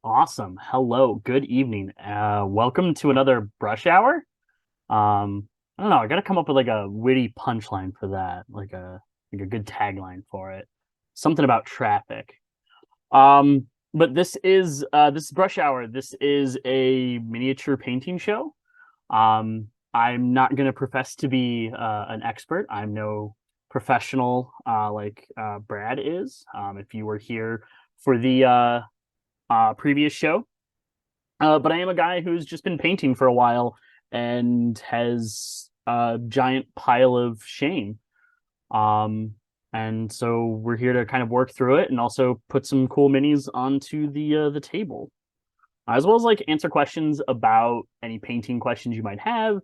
Awesome. Hello. Good evening. Welcome to another brush hour. I don't know. I gotta come up with like a witty punchline for that, like a good tagline for it. Something about traffic. But this is brush hour. This is a miniature painting show. I'm not gonna profess to be an expert. I'm no professional like Brad is. If you were here for the previous show. But I am a guy who's just been painting for a while and has a giant pile of shame. Um, and so we're here to kind of work through it and also put some cool minis onto the table, as well as like answer questions about any painting questions you might have,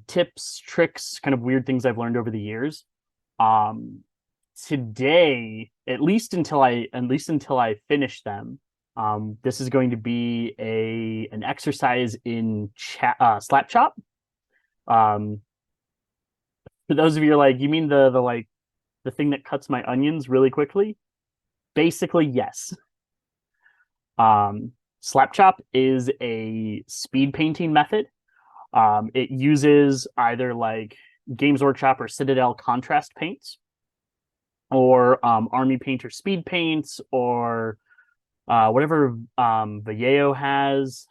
tips, tricks, kind of weird things I've learned over the years. Um, Today, at least until I finish them, this is going to be a an exercise in slap chop. Um, for those of you who are like, you mean the like the thing that cuts my onions really quickly? Basically, yes. Slap chop is a speed painting method. It uses either like Games Workshop or Citadel contrast paints, or Army Paint or Speed Paints, or whatever Vallejo has.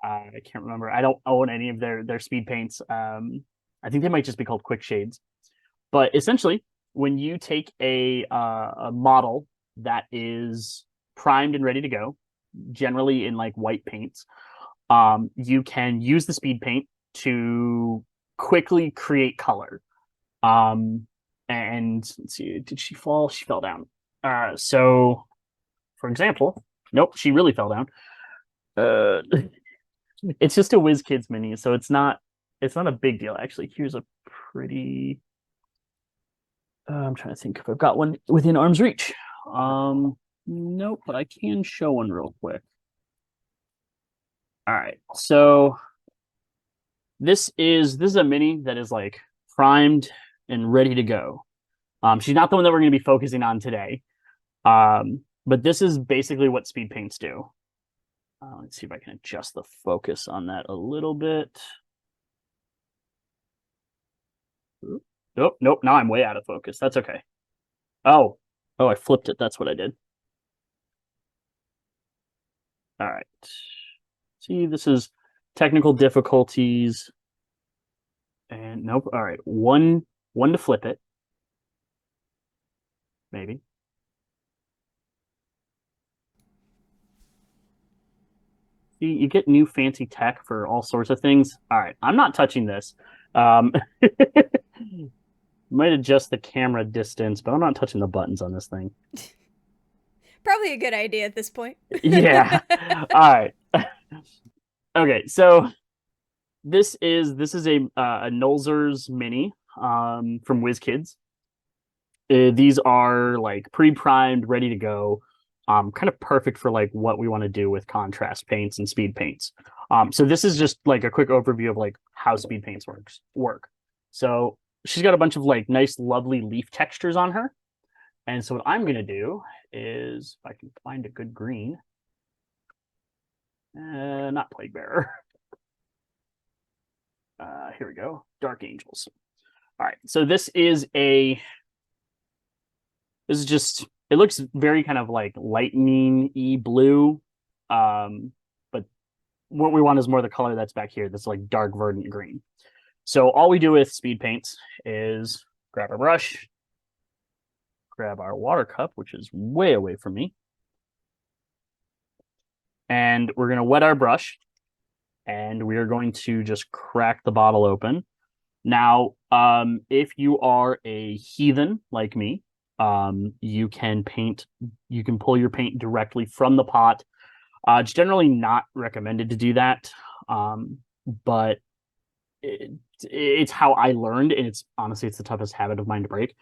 I can't remember. I don't own any of their speed paints. I think they might just be called quick shades. But essentially, when you take a model that is primed and ready to go, generally in like white paints, you can use the speed paint to quickly create color. Um, and let's see, did she fall? She fell down. So, for example, nope, she really fell down. Uh, it's just a Whiz Kids mini, so it's not a big deal actually. Here's a pretty. I'm trying to think if I've got one within arm's reach. Nope, but I can show one real quick. All right, so this is a mini that is like primed and ready to go. She's not the one that we're going to be focusing on today. But this is basically what speed paints do. Let's see if I can adjust the focus on that a little bit. Nope, nope. Now I'm way out of focus. That's okay. Oh, oh, I flipped it. That's what I did. All right. See, this is technical difficulties. And nope. All right. One to flip it. Maybe. See, you get new fancy tech for all sorts of things. All right. I'm not touching this. Um, might adjust the camera distance, but I'm not touching the buttons on this thing. Probably a good idea at this point. Yeah. All right. Okay, so this is a Nolzur's mini from WizKids. These are like pre-primed, ready to go. Kind of perfect for like what we want to do with contrast paints and speed paints. So this is just like a quick overview of like how speed paints work. So she's got a bunch of like nice, lovely leaf textures on her. And so what I'm gonna do is, if I can find a good green, not Plague Bearer. Here we go, Dark Angels. All right, so this is just, it looks very kind of like lightning-y blue, but what we want is more the color that's back here. That's like dark verdant green. So all we do with speed paints is grab our brush, grab our water cup, which is way away from me, and we're going to wet our brush, and we are going to just crack the bottle open. Now, if you are a heathen like me, you can pull your paint directly from the pot. It's generally not recommended to do that, but it's how I learned, and it's honestly it's the toughest habit of mine to break.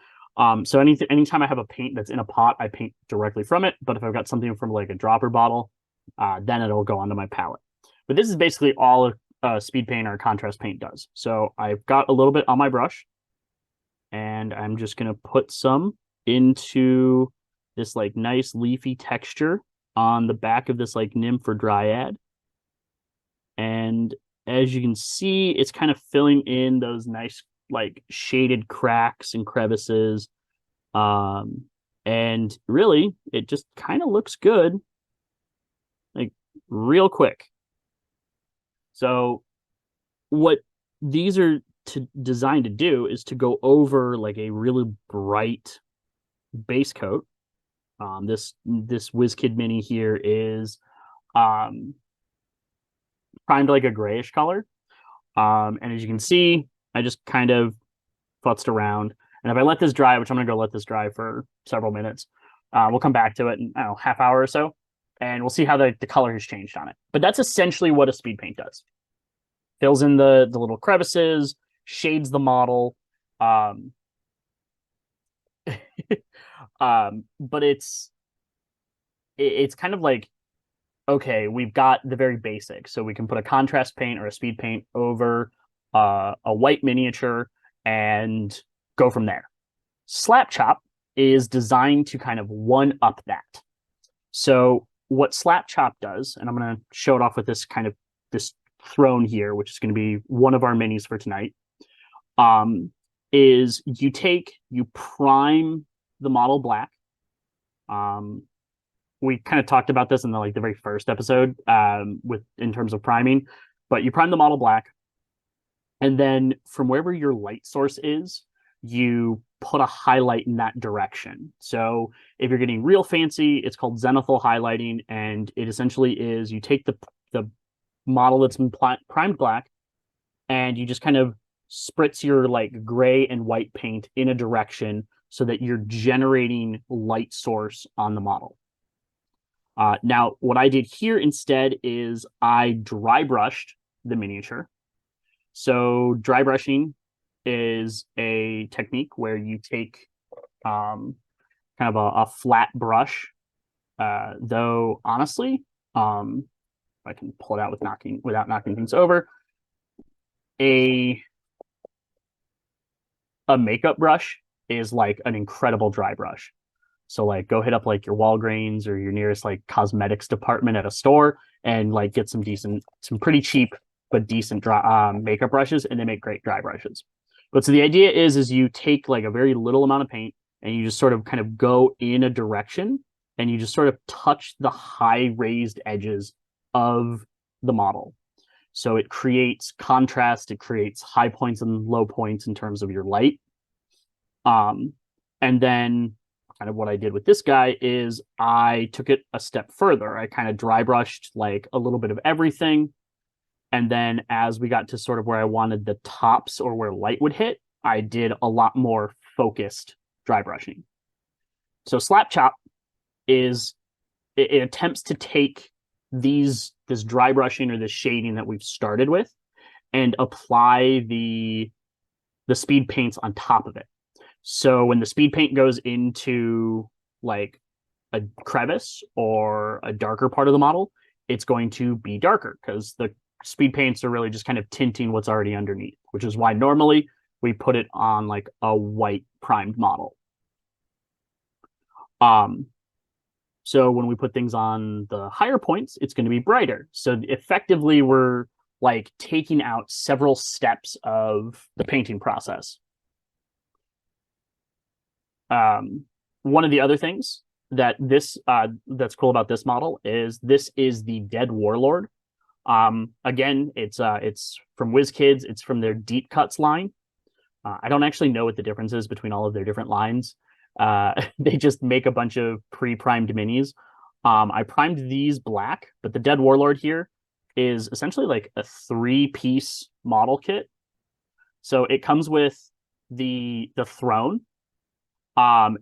So anytime I have a paint that's in a pot, I paint directly from it. But if I've got something from like a dropper bottle, then it'll go onto my palette. But this is basically all a speed paint or contrast paint does. So I've got a little bit on my brush, and I'm just gonna put some into this like nice leafy texture on the back of this like nymph or dryad. And as you can see, it's kind of filling in those nice like shaded cracks and crevices. Um, and really, it just kind of looks good, like real quick. So what these are designed to do is to go over like a really bright base coat. This WizKid Mini here is um, primed like a grayish color. And as you can see, I just kind of futzed around. And if I let this dry, which I'm going to go let this dry for several minutes, we'll come back to it in, I don't know, half hour or so, and we'll see how the color has changed on it. But that's essentially what a speed paint does. Fills in the little crevices, shades the model. Um, but it's kind of like, okay, we've got the very basic. So we can put a contrast paint or a speed paint over a white miniature and go from there. Slap Chop is designed to kind of one up that. So what Slap Chop does, and I'm going to show it off with this kind of this throne here, which is going to be one of our minis for tonight, is you prime the model black. We kind of talked about this in the very first episode with in terms of priming, but you prime the model black, and then from wherever your light source is, you put a highlight in that direction. So if you're getting real fancy, it's called zenithal highlighting, and it essentially is you take the model that's been primed black, and you just kind of spritz your like gray and white paint in a direction so that you're generating light source on the model. Now, what I did here instead is I dry brushed the miniature. So dry brushing is a technique where you take kind of a flat brush. Though honestly, if I can pull it out without knocking things over, a makeup brush is like an incredible dry brush. So like go hit up like your Walgreens or your nearest like cosmetics department at a store and like get some pretty cheap but decent dry makeup brushes, and they make great dry brushes. But so the idea is you take like a very little amount of paint and you just sort of kind of go in a direction and you just sort of touch the high raised edges of the model. So it creates contrast, it creates high points and low points in terms of your light. And then kind of what I did with this guy is I took it a step further. I kind of dry brushed like a little bit of everything. And then as we got to sort of where I wanted the tops or where light would hit, I did a lot more focused dry brushing. So Slap Chop it attempts to take this dry brushing or this shading that we've started with and apply the speed paints on top of it. So when the speed paint goes into like a crevice or a darker part of the model, it's going to be darker because the speed paints are really just kind of tinting what's already underneath, which is why normally we put it on like a white primed model. So when we put things on the higher points, it's going to be brighter. So effectively, we're like taking out several steps of the painting process. One of the other things that that's cool about this model is this is the Dead Warlord. Again, it's from WizKids. It's from their Deep Cuts line. I don't actually know what the difference is between all of their different lines. They just make a bunch of pre-primed minis. I primed these black, but the Dead Warlord here is essentially like a 3-piece model kit. So it comes with the throne, and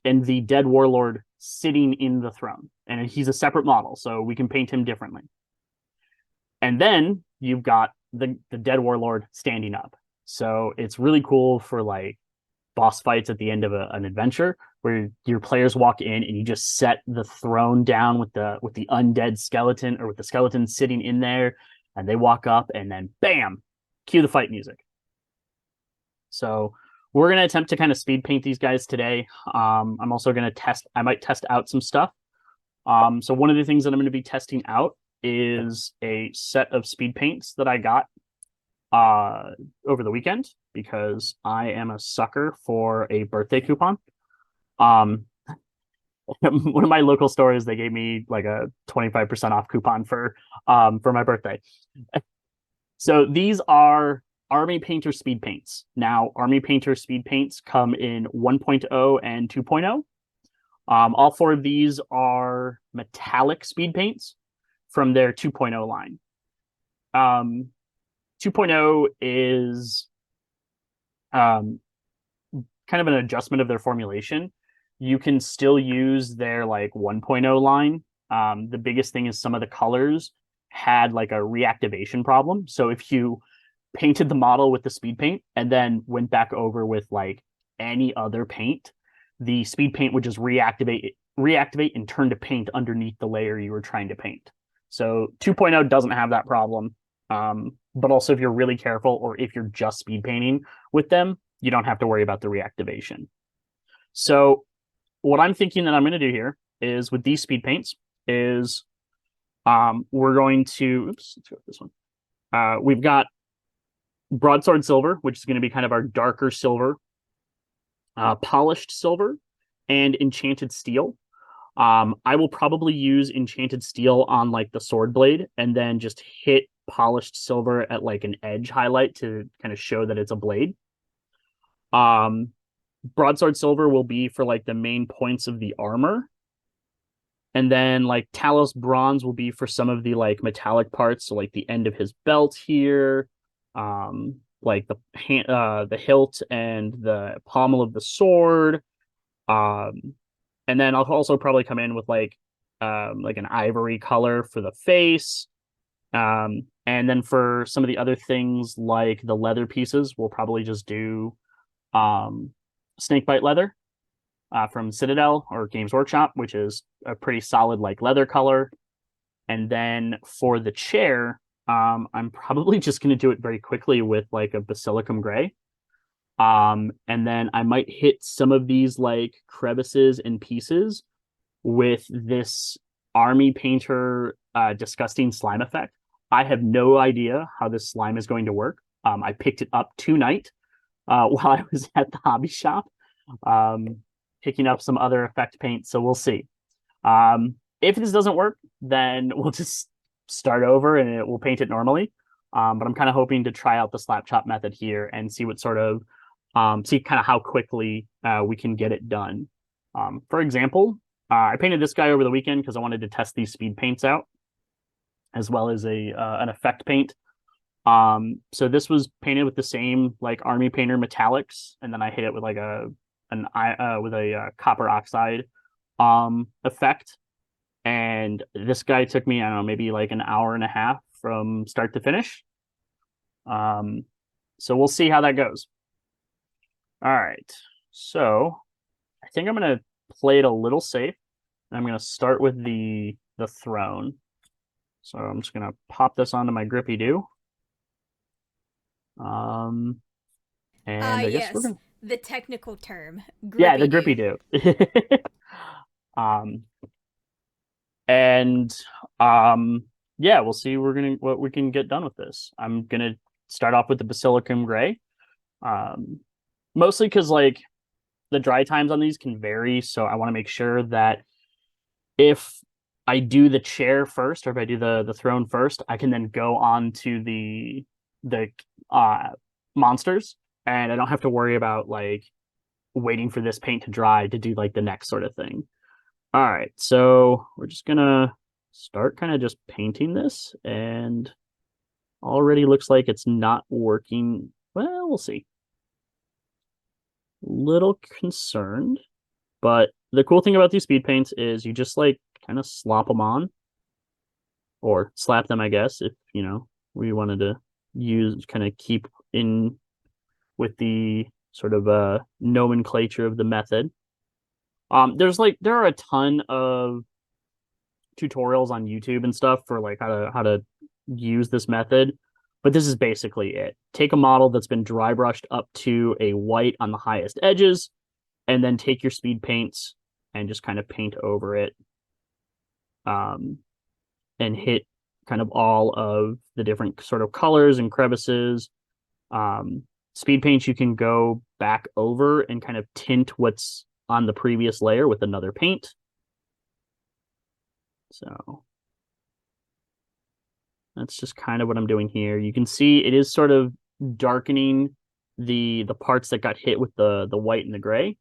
the Dead Warlord sitting in the throne, and he's a separate model, so we can paint him differently. And then you've got the Dead Warlord standing up. So it's really cool for like boss fights at the end of an adventure where your players walk in and you just set the throne down with the undead skeleton or with the skeleton sitting in there, and they walk up and then bam, cue the fight music. So we're going to attempt to kind of speed paint these guys today. I'm also going to I might test out some stuff So one of the things that I'm going to be testing out is a set of speed paints that I got over the weekend because I am a sucker for a birthday coupon. Um, one of my local stores, they gave me like a 25% off coupon for my birthday. So these are Army Painter speed paints. Now, Army Painter speed paints come in 1.0 and 2.0. All four of these are metallic speed paints from their 2.0 line. 2.0 is um, kind of an adjustment of their formulation. You can still use their like 1.0 line. The biggest thing is some of the colors had like a reactivation problem. So if you painted the model with the speed paint and then went back over with like any other paint, the speed paint would just reactivate and turn to paint underneath the layer you were trying to paint. So 2.0 doesn't have that problem. But also if you're really careful or if you're just speed painting with them, you don't have to worry about the reactivation. So what I'm thinking that I'm going to do here is with these speed paints is we're going to, oops, let's go with this one. We've got broadsword silver, which is going to be kind of our darker silver, polished silver, and enchanted steel. I will probably use enchanted steel on like the sword blade and then just hit polished silver at like an edge highlight to kind of show that it's a blade. Broadsword silver will be for like the main points of the armor. And then like Talos bronze will be for some of the like metallic parts, so like the end of his belt here, like the hilt and the pommel of the sword. And then I'll also probably come in with like an ivory color for the face. And then for some of the other things like the leather pieces, we'll probably just do snakebite leather from Citadel or Games Workshop, which is a pretty solid like leather color. And then for the chair, I'm probably just going to do it very quickly with like a basilicum gray. And then I might hit some of these like crevices and pieces with this Army Painter disgusting slime effect. I have no idea how this slime is going to work. I picked it up tonight while I was at the hobby shop, picking up some other effect paint. So we'll see. If this doesn't work, then we'll just start over and we'll paint it normally. But I'm kind of hoping to try out the slap chop method here and see what sort of see kind of how quickly we can get it done. For example, I painted this guy over the weekend because I wanted to test these speed paints out, as well as an effect paint. So this was painted with the same like Army Painter metallics, and then I hit it with like a copper oxide effect. And this guy took me, I don't know, maybe like an hour and a half from start to finish. So we'll see how that goes. All right. So I think I'm gonna play it a little safe. I'm gonna start with the throne. So I'm just gonna pop this onto my grippy do. And I guess we're Yes, gonna the technical term, yeah, the grippy grippy do. do. um and yeah, we'll see what we can get done with this. I'm gonna start off with the basilicum gray. Mostly because like the dry times on these can vary, so I want to make sure that if I do the chair first, or if I do the throne first, I can then go on to the monsters, and I don't have to worry about like waiting for this paint to dry to do like the next sort of thing. All right, so we're just gonna start kind of just painting this, and already looks like it's not working. Well, we'll see. Little concerned, but the cool thing about these speed paints is you just like kind of slop them on or slap them, I guess, if you know we wanted to use kind of keep in with the sort of nomenclature of the method. There are a ton of tutorials on YouTube and stuff for like how to use this method, but this is basically it. Take a model that's been dry brushed up to a white on the highest edges, and then take your speed paints and just kind of paint over it. um, and hit kind of all of the different sort of colors and crevices. Speed paints, you can go back over and kind of tint what's on the previous layer with another paint. So that's just kind of what I'm doing here. You can see it is sort of darkening the parts that got hit with the white and the gray.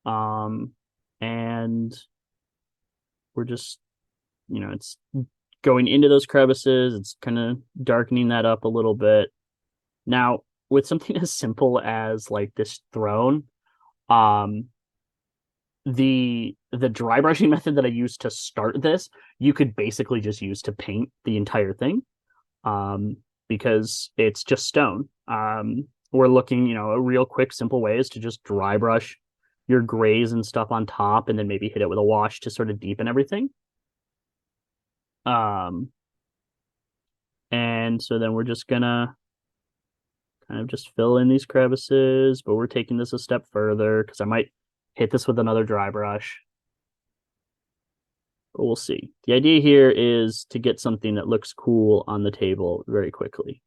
And we're just, it's going into those crevices. It's kind of darkening that up a little bit. Now, with something as simple as like this throne, um, the dry brushing method that I used to start this, you could basically just use to paint the entire thing, because it's just stone. We're looking, a real quick, simple way is to just dry brush your grays and stuff on top, and then maybe hit it with a wash to sort of deepen everything. And so then we're just gonna kind of just fill in these crevices, but we're taking this a step further because I might hit this with another dry brush. But we'll see. The idea here is to get something that looks cool on the table very quickly.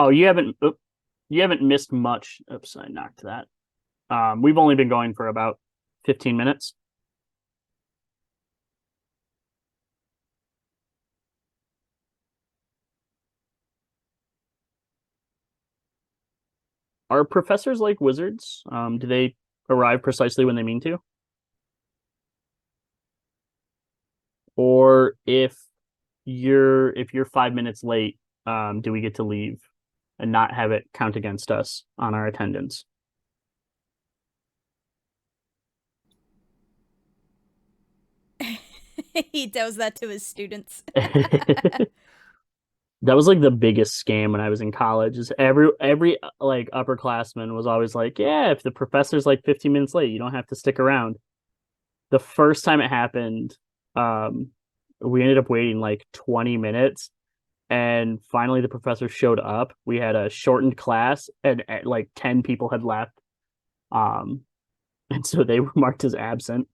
Oh, you haven't missed much. Oops, I knocked that. We've only been going for about 15 minutes. Are professors like wizards? Do they arrive precisely when they mean to? Or if you're 5 minutes late, do we get to leave and not have it count against us on our attendance? He does that to his students. That was like the biggest scam when I was in college. Is every like upperclassman was always like, yeah, if the professor's like 15 minutes late, you don't have to stick around. The first time it happened, um, we ended up waiting like 20 minutes, and finally the professor showed up. We had a shortened class, and like 10 people had left. Um, and so they were marked as absent.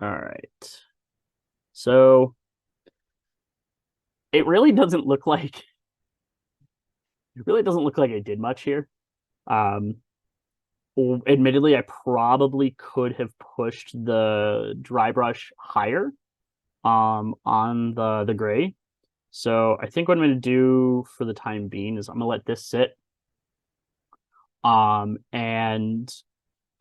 All right. So it really doesn't look like I did much here. Um, Admittedly, I probably could have pushed the dry brush higher on the gray. So I think what I'm going to do for the time being is I'm going to let this sit and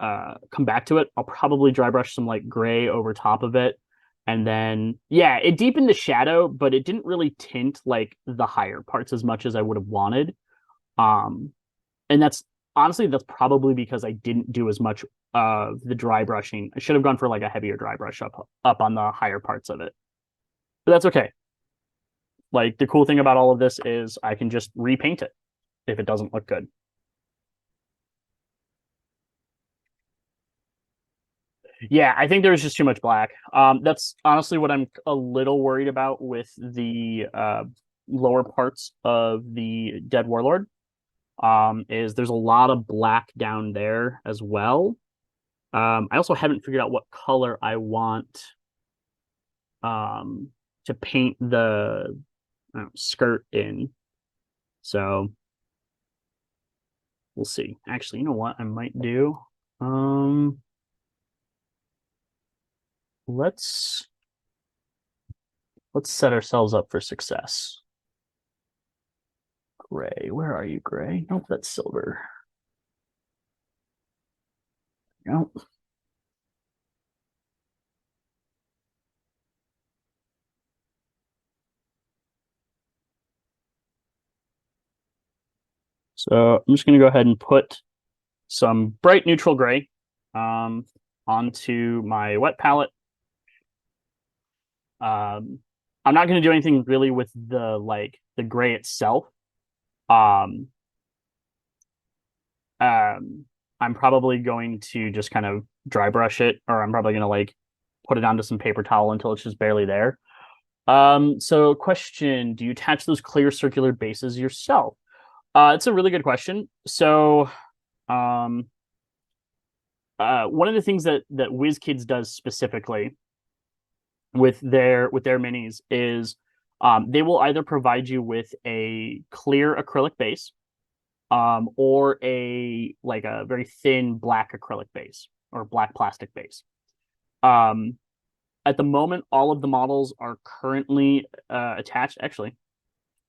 come back to it. I'll probably dry brush some like gray over top of it. And then, yeah, it deepened the shadow, but it didn't really tint like the higher parts as much as I would have wanted. Um, and that's probably because I didn't do as much of the dry brushing. I should have gone for like a heavier dry brush up on the higher parts of it. But that's okay. Like the cool thing about all of this is I can just repaint it if it doesn't look good. Yeah, I think there's just too much black. That's honestly what I'm a little worried about with the lower parts of the Dead Warlord. Is there's a lot of black down there as well. I also haven't figured out what color I want um, to paint the skirt in. So we'll see. Actually, you know what I might do? Um, let's let's set ourselves up for success. Gray, where are you, Gray? Nope, that's silver. Nope. So I'm just gonna go ahead and put some bright neutral gray um, onto my wet palette. I'm not going to do anything really with the gray itself. Um, um, I'm probably going to just kind of dry brush it, or I'm probably going to like put it onto some paper towel until it's just barely there. So question, do you attach those clear circular bases yourself? It's a really good question. So, um, one of the things that WizKids does specifically with their minis is they will either provide you with a clear acrylic base, or a very thin black acrylic base or black plastic base. Um, at the moment, all of the models are currently attached. Actually,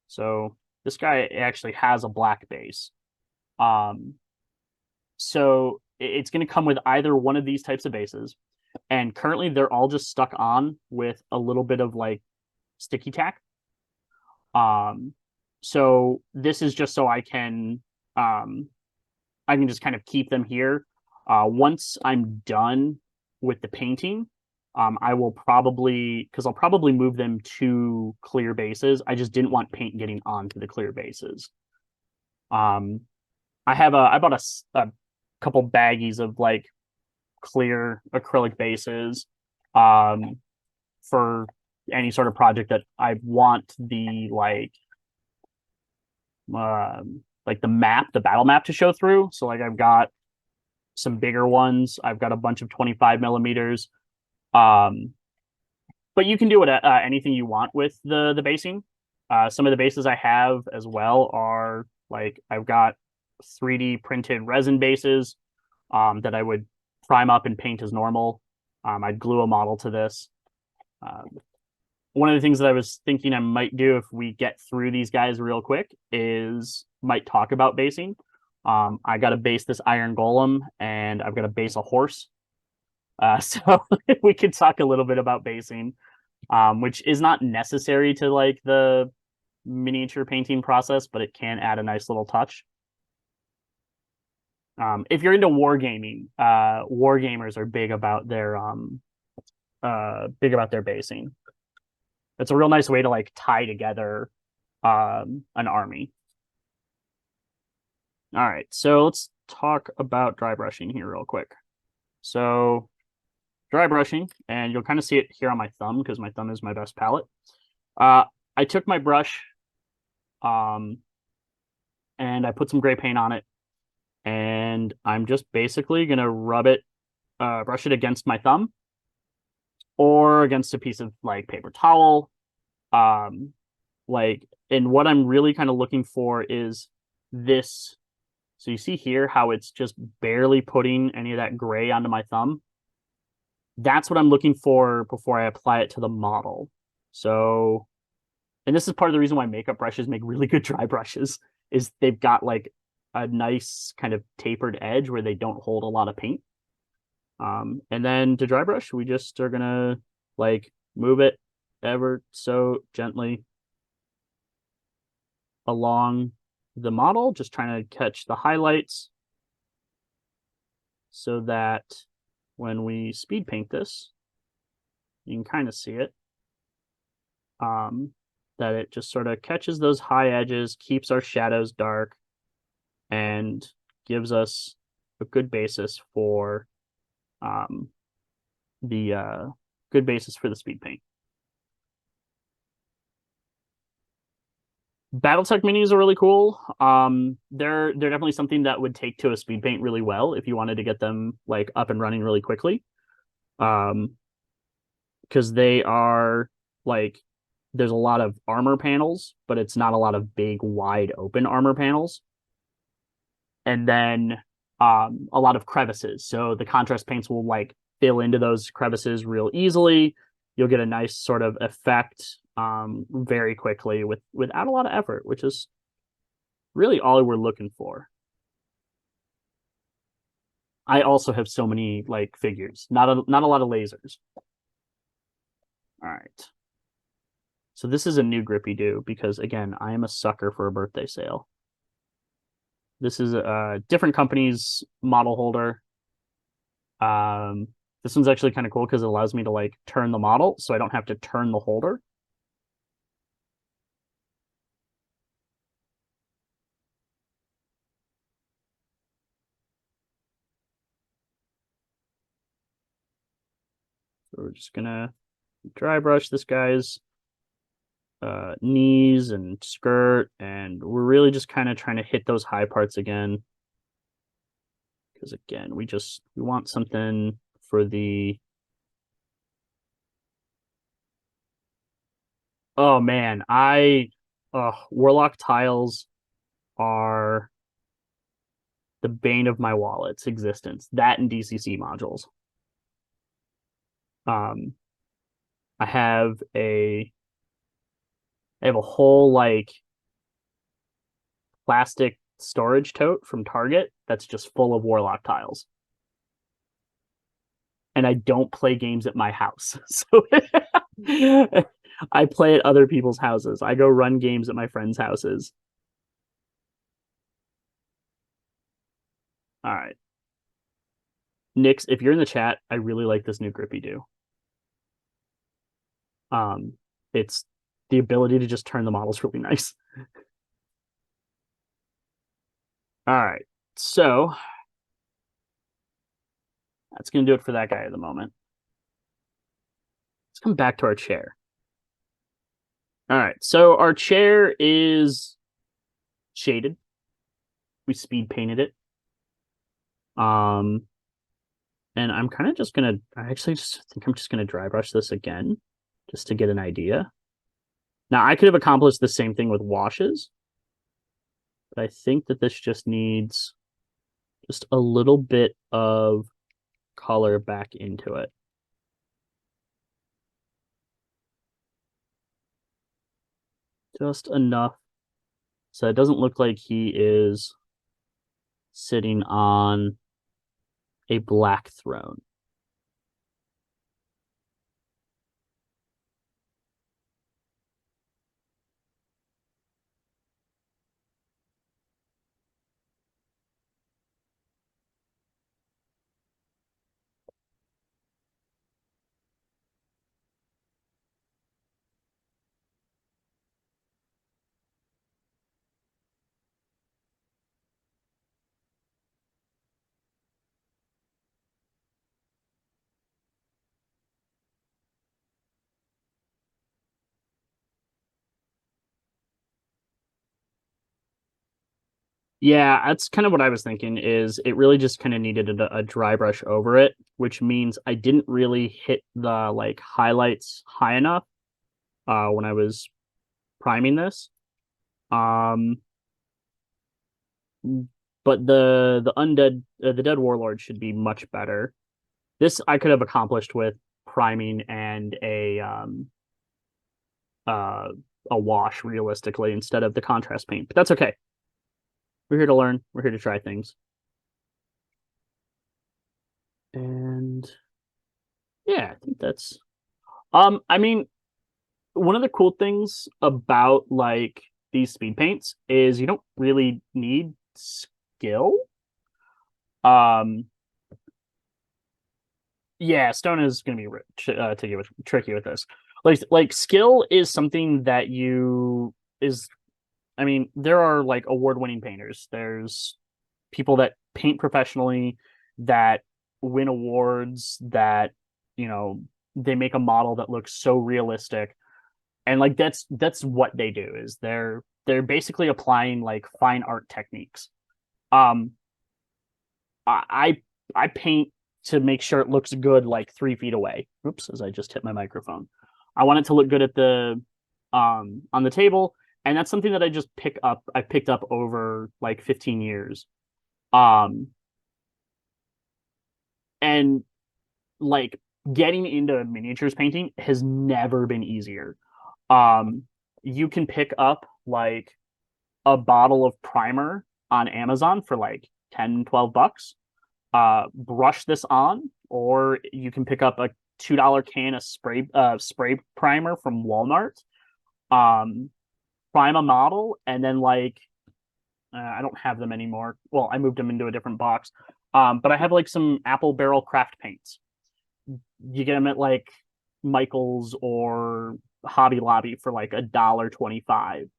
so this guy actually has a black base. Um, so it's going to come with either one of these types of bases, and currently they're all just stuck on with a little bit of like sticky tack. Um, so this is just so um, I can just kind of keep them here. Once I'm done with the painting, I will probably because I'll probably move them to clear bases. I just didn't want paint getting onto the clear bases. Um, I bought a couple baggies of like clear acrylic bases, um, for any sort of project that I want like the map, the battle map to show through. So like I've got some bigger ones. I've got a bunch of 25 millimeters. Um, but you can do it anything you want with the basing. Some of the bases I have as well are like I've got 3D printed resin bases that I would prime up and paint as normal. I'd glue a model to this. Um, One of the things that I was thinking I might do if we get through these guys real quick is might talk about basing. I got to base this iron golem, and I've got to base a horse. So we could talk a little bit about basing, which is not necessary to like the miniature painting process, but it can add a nice little touch. If you're into wargaming, war gamers are big about their basing. It's a real nice way to like tie together an army. All right, so let's talk about dry brushing here real quick. So dry brushing, and you'll kind of see it here on my thumb because my thumb is my best palette. I took my brush, um, and I put some gray paint on it, and I'm just basically gonna brush it against my thumb or against a piece of like paper towel. Um, and what I'm really kind of looking for is this. So you see here how it's just barely putting any of that gray onto my thumb. That's what I'm looking for before I apply it to the model. So, and this is part of the reason why makeup brushes make really good dry brushes is they've got like a nice kind of tapered edge where they don't hold a lot of paint. And then to dry brush, we just are gonna like move it ever so gently along the model, just trying to catch the highlights so that when we speed paint this, you can kind of see it. That it just sort of catches those high edges, keeps our shadows dark, and gives us a good basis for the good basis for the speed paint. Battletech minis are really cool. They're definitely something that would take to a speed paint really well if you wanted to get them like up and running really quickly. Because they are like there's a lot of armor panels, but it's not a lot of big, wide open armor panels. And then a lot of crevices. So the contrast paints will like fill into those crevices real easily. You'll get a nice sort of effect very quickly without a lot of effort, which is really all we're looking for. I also have so many like figures, not a lot of lasers. All right. So this is a new Grippy Do because again, I am a sucker for a birthday sale. This is a different company's model holder. This one's actually kind of cool because it allows me to like turn the model, so I don't have to turn the holder. So we're just gonna dry brush this guy's knees and skirt, and we're really just kind of trying to hit those high parts again. Because again, we want something for the. Oh man, Warlock tiles are the bane of my wallet's existence. That and DCC modules. Um, I have a whole like plastic storage tote from Target that's just full of Warlock tiles. And I don't play games at my house. So I play at other people's houses. I go run games at my friends' houses. All right. Nix, if you're in the chat, I really like this new grippy do. It's the ability to just turn the models really nice. All right. So that's going to do it for that guy at the moment. Let's come back to our chair. All right. So our chair is shaded. We speed painted it. And I'm kind of just going to, I actually just think I'm just going to dry brush this again just to get an idea. Now, I could have accomplished the same thing with washes, but I think that this just needs just a little bit of color back into it. Just enough so it doesn't look like he is sitting on a black throne. Yeah, that's kind of what I was thinking is it really just kind of needed a dry brush over it, which means I didn't really hit the like highlights high enough when I was priming this. Um but the dead warlord should be much better. This I could have accomplished with priming and uh a wash realistically instead of the contrast paint. But that's okay. We're here to learn. We're here to try things. And yeah, I think that's I mean, one of the cool things about like these speed paints is you don't really need skill. Um yeah, stone is going to be tricky with this. Like skill is something that you is I mean, there are like award-winning painters. There's people that paint professionally that win awards that, you know, they make a model that looks so realistic. And like that's what they do is they're basically applying like fine art techniques. Um I I paint to make sure it looks good like 3 feet away. Oops, as I just hit my microphone. I want it to look good at the on the table, and that's something that I picked up over like 15 years. Um and like getting into miniatures painting has never been easier. Um you can pick up like a bottle of primer on Amazon for like 10-12 bucks. Brush this on, or you can pick up a $2 can of spray primer from Walmart. Um, Prime a model, and then like I don't have them anymore. Well, I moved them into a different box. But I have like some apple barrel craft paints, you get them at like Michael's or Hobby Lobby for like $1.25.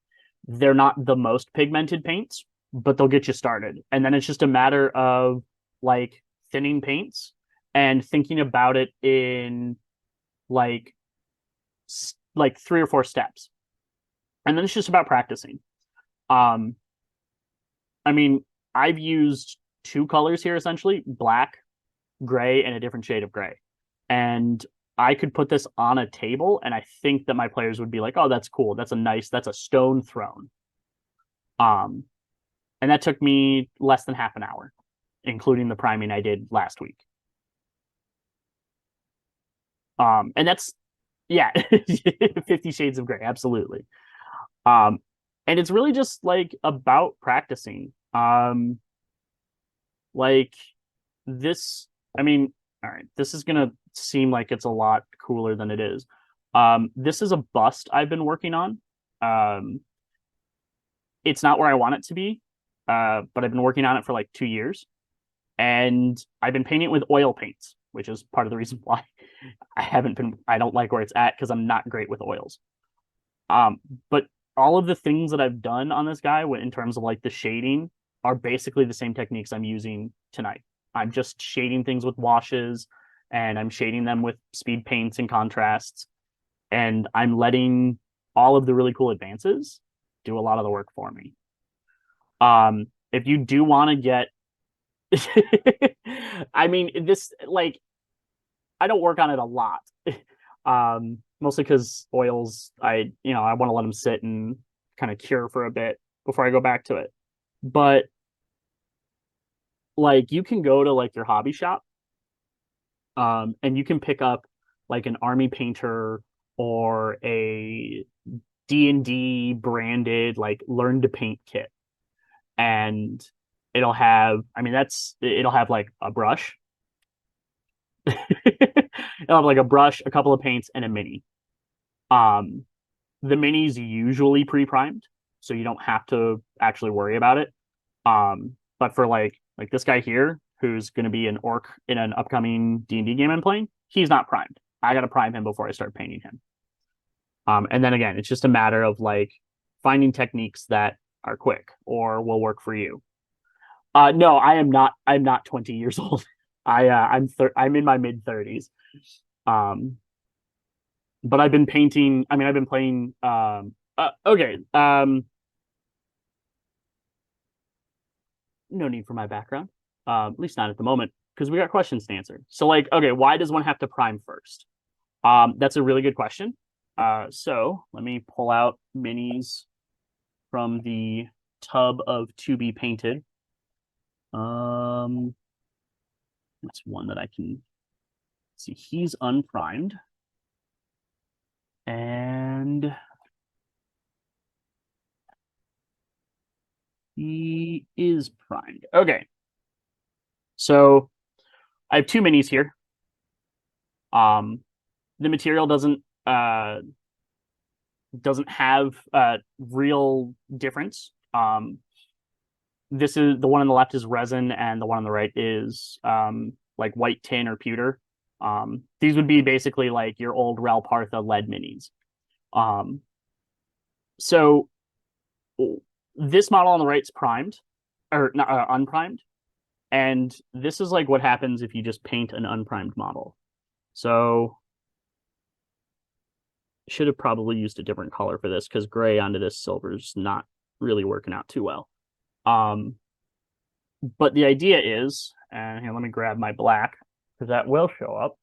They're not the most pigmented paints, but they'll get you started. And then it's just a matter of like thinning paints and thinking about it in like like 3 or 4 steps. And then it's just about practicing. Um, I mean, I've used 2 colors here essentially, black, gray, and a different shade of gray. And I could put this on a table, and I think that my players would be like, "Oh, that's cool. That's a stone throne." Um, and that took me less than half an hour, including the priming I did last week. And that's yeah, 50 Shades of Gray, absolutely. Um, and it's really just like about practicing. Like this, I mean, all right, this is gonna seem like it's a lot cooler than it is. This is a bust I've been working on. Um, it's not where I want it to be, but I've been working on it for like 2 years, and I've been painting it with oil paints, which is part of the reason why I don't like where it's at because I'm not great with oils. Um, but all of the things that I've done on this guy in terms of like the shading are basically the same techniques I'm using tonight. I'm just shading things with washes and I'm shading them with speed paints and contrasts. And I'm letting all of the really cool advances do a lot of the work for me. If you do want to get, I mean, this like I don't work on it a lot. Mostly because oils, I want to let them sit and kind of cure for a bit before I go back to it. But like you can go to like your hobby shop, and you can pick up like an army painter or a D&D branded like learn to paint kit. And it'll have like a brush. It'll have like a brush, a couple of paints, and a mini. Um, the mini's usually pre-primed, so you don't have to actually worry about it. But for like this guy here, who's going to be an orc in an upcoming D&D game I'm playing, he's not primed. I got to prime him before I start painting him. And then again, it's just a matter of like finding techniques that are quick or will work for you. No, I am not. I'm not 20 years old. I'm in my mid 30s. Um, but I've been painting. I mean, I've been playing. Okay. No need for my background. At least not at the moment, because we got questions to answer. So, like, okay, why does one have to prime first? That's a really good question. So let me pull out minis from the tub of to be painted. That's one that I can see. He's unprimed, and he is primed. Okay, so I have 2 minis here. The material doesn't have real difference. This is the one on the left is resin, and the one on the right is like white tin or pewter. These would be basically like your old Ralpartha lead minis. Um, so this model on the right is primed or not unprimed, and this is like what happens if you just paint an unprimed model. So should have probably used a different color for this because gray onto this silver is not really working out too well. But the idea is, and here, let me grab my black because that will show up.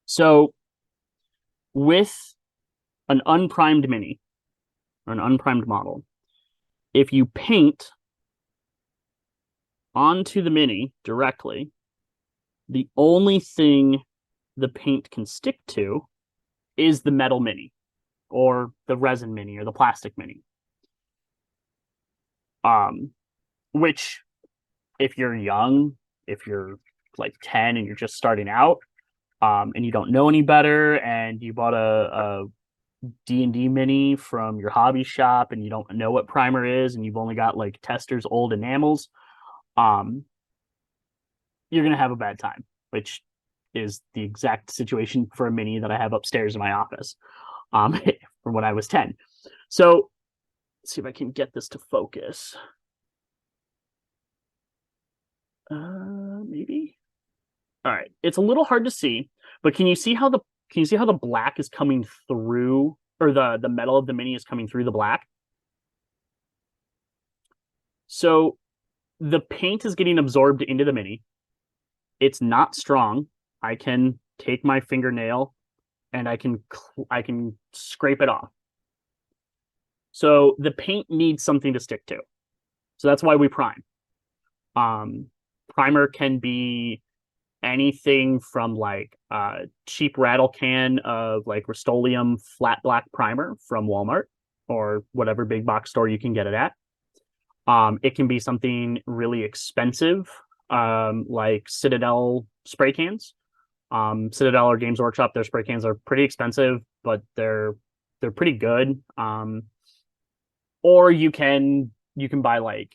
So with an unprimed mini or an unprimed model, if you paint onto the mini directly, the only thing the paint can stick to is the metal mini or the resin mini or the plastic mini. Which if you're young, if you're like 10 and you're just starting out, and you don't know any better, and you bought a D&D mini from your hobby shop, and you don't know what primer is, and you've only got like Tester's old enamels, um, you're gonna have a bad time, which is the exact situation for a mini that I have upstairs in my office, from when I was 10. So let's see if I can get this to focus. Maybe. All right. It's a little hard to see, but can you see how the black is coming through, or the metal of the mini is coming through the black? So the paint is getting absorbed into the mini. It's not strong. I can take my fingernail and I can scrape it off. So the paint needs something to stick to. So that's why we prime. Um, Primer can be anything from like a cheap rattle can of like Rust-Oleum flat black primer from Walmart or whatever big box store you can get it at. It can be something really expensive, like Citadel spray cans. Citadel or Games Workshop, their spray cans are pretty expensive, but they're pretty good. Or you can buy like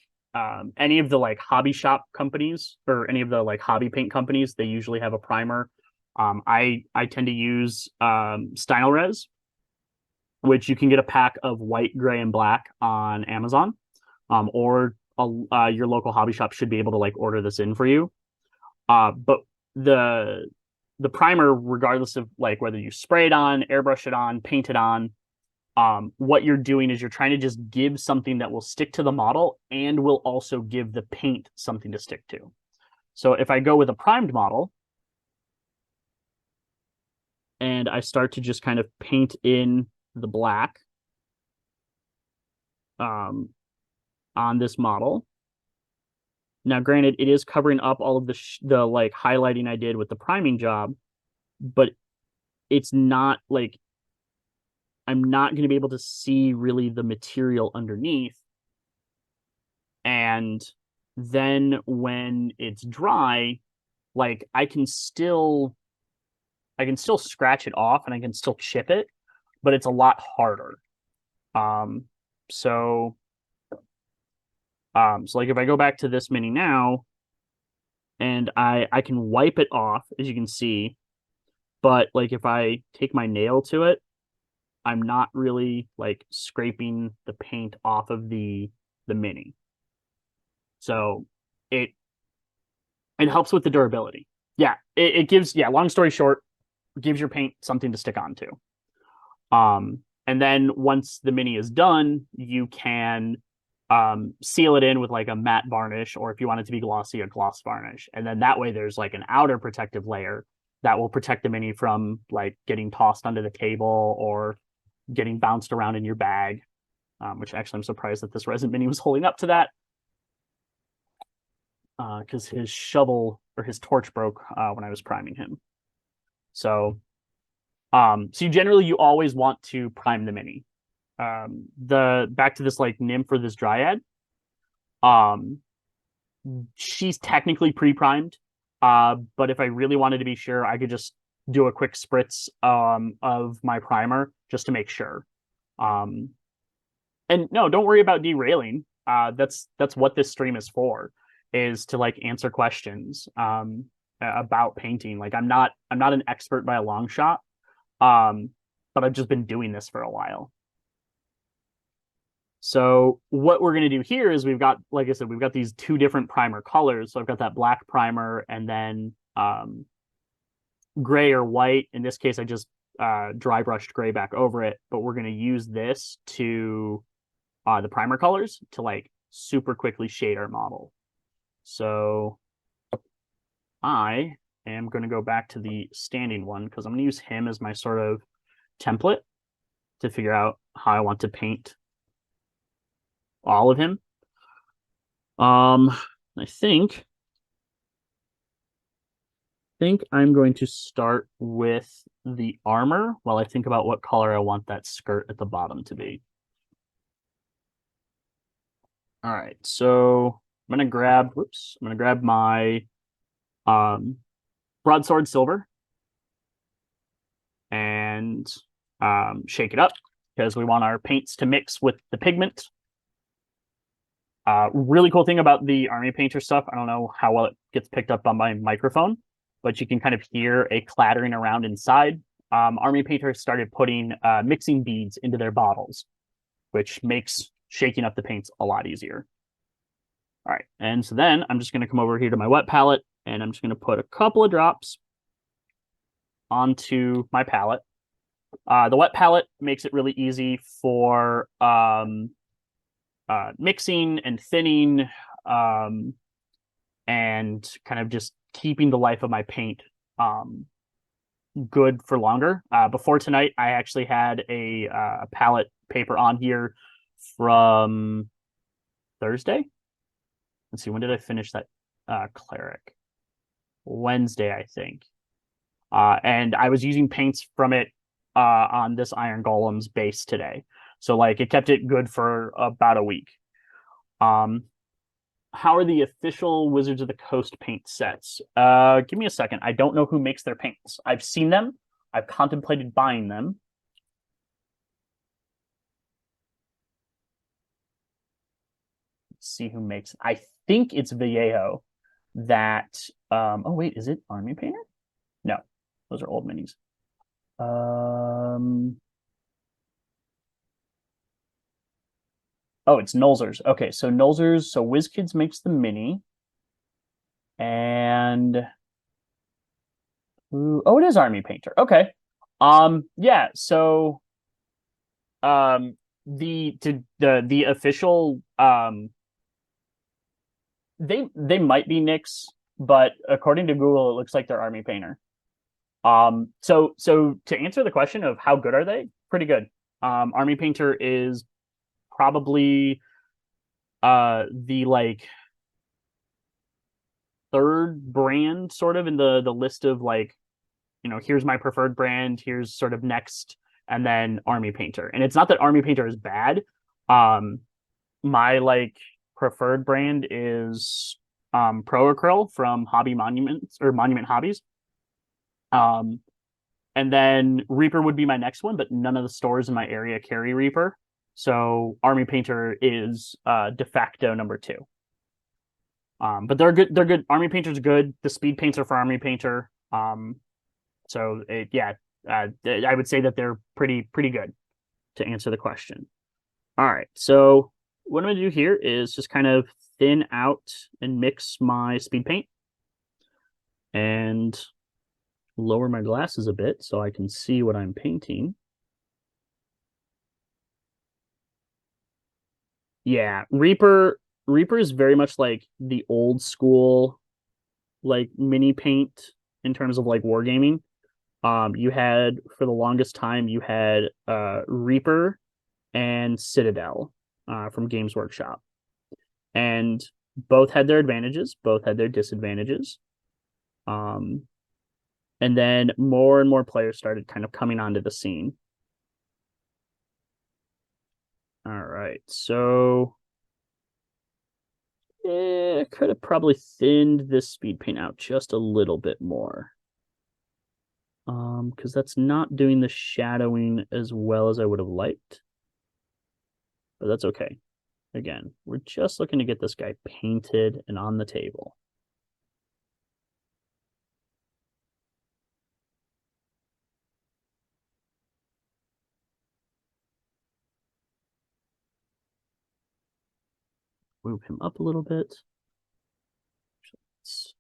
any of the like hobby shop companies or any of the like hobby paint companies. They usually have a primer. I tend to use Stynylrez, which you can get a pack of white, gray, and black on Amazon, or your local hobby shop should be able to like order this in for you. But the the primer, regardless of like whether you spray it on, airbrush it on, paint it on, what you're doing is you're trying to just give something that will stick to the model and will also give the paint something to stick to. So if I go with a primed model and I start to just kind of paint in the black on this model. Now, granted, it is covering up all of the like highlighting I did with the priming job, but it's not like I'm not going to be able to see really the material underneath. And then when it's dry, like I can still scratch it off and I can still chip it, but it's a lot harder. Um, so so like if I go back to this mini now and I can wipe it off, as you can see, but like if I take my nail to it, I'm not really like scraping the paint off of the mini. So it it helps with the durability. Yeah, it gives, yeah, long story short, gives your paint something to stick onto. And then once the mini is done, you can seal it in with like a matte varnish, or if you want it to be glossy, a gloss varnish. And then that way there's like an outer protective layer that will protect the mini from like getting tossed under the table or getting bounced around in your bag, which actually I'm surprised that this resin mini was holding up to that, because his shovel or his torch broke when I was priming him. So, so you always want to prime the mini. The back to this like nymph or this dryad. Um, she's technically pre-primed, but if I really wanted to be sure, I could just do a quick spritz of my primer just to make sure. Um, and no, don't worry about derailing. That's what this stream is for, is to like answer questions about painting. Like I'm not an expert by a long shot, but I've just been doing this for a while. So what we're going to do here is we've got, like I said, we've got these two different primer colors. So I've got that black primer and then gray or white. In this case, I just dry brushed gray back over it, but we're going to use this to the primer colors to like super quickly shade our model. So I am going to go back to the standing one because I'm going to use him as my sort of template to figure out how I want to paint all of him. I think I'm going to start with the armor while I think about what color I want that skirt at the bottom to be. All right, so I'm gonna grab my broadsword silver, and shake it up because we want our paints to mix with the pigment. Really cool thing about the Army Painter stuff, I don't know how well it gets picked up on my microphone, but you can kind of hear a clattering around inside. Army Painter started putting mixing beads into their bottles, which makes shaking up the paints a lot easier. All right, and so then I'm just going to come over here to my wet palette, and I'm just going to put a couple of drops onto my palette. The wet palette makes it really easy for mixing and thinning, and kind of just keeping the life of my paint good for longer. Before tonight, I actually had a palette paper on here from Thursday. Let's see, when did I finish that cleric? Wednesday, I think. And I was using paints from it on this Iron Golem's base today. So like it kept it good for about a week. How are the official Wizards of the Coast paint sets? Give me a second. I don't know who makes their paints. I've seen them. I've contemplated buying them. Let's see who makes. I think it's Vallejo. That. Oh wait, is it Army Painter? No, those are old minis. Oh, it's Nolzur's. Okay, so Nolzur's. So WizKids makes the mini, and oh, it is Army Painter. Okay. Yeah. So, um, the official they might be Nyx, but according to Google, it looks like they're Army Painter. So to answer the question of how good are they, pretty good. Army Painter is probably the like third brand sort of in the list of like, here's my preferred brand, here's sort of next, and then Army Painter. And it's not that Army Painter is bad. My like preferred brand is Pro Acryl from Hobby Monuments or Monument Hobbies. Um, and then Reaper would be my next one, but none of the stores in my area carry Reaper. So Army Painter is de facto number two. But they're good. They're good. Army Painter's good. The speed paints are for Army Painter. Yeah, I would say that they're pretty good to answer the question. All right. So what I'm gonna do here is just kind of thin out and mix my speed paint and lower my glasses a bit so I can see what I'm painting. Yeah, Reaper is very much like the old school like mini paint in terms of like wargaming. You had for the longest time you had Reaper and Citadel from Games Workshop. And both had their advantages, both had their disadvantages. Um, and then more and more players started kind of coming onto the scene. All right, so I could have probably thinned this speed paint out just a little bit more. Because that's not doing the shadowing as well as I would have liked. But that's okay. Again, we're just looking to get this guy painted and on the table. Move him up a little bit. Let's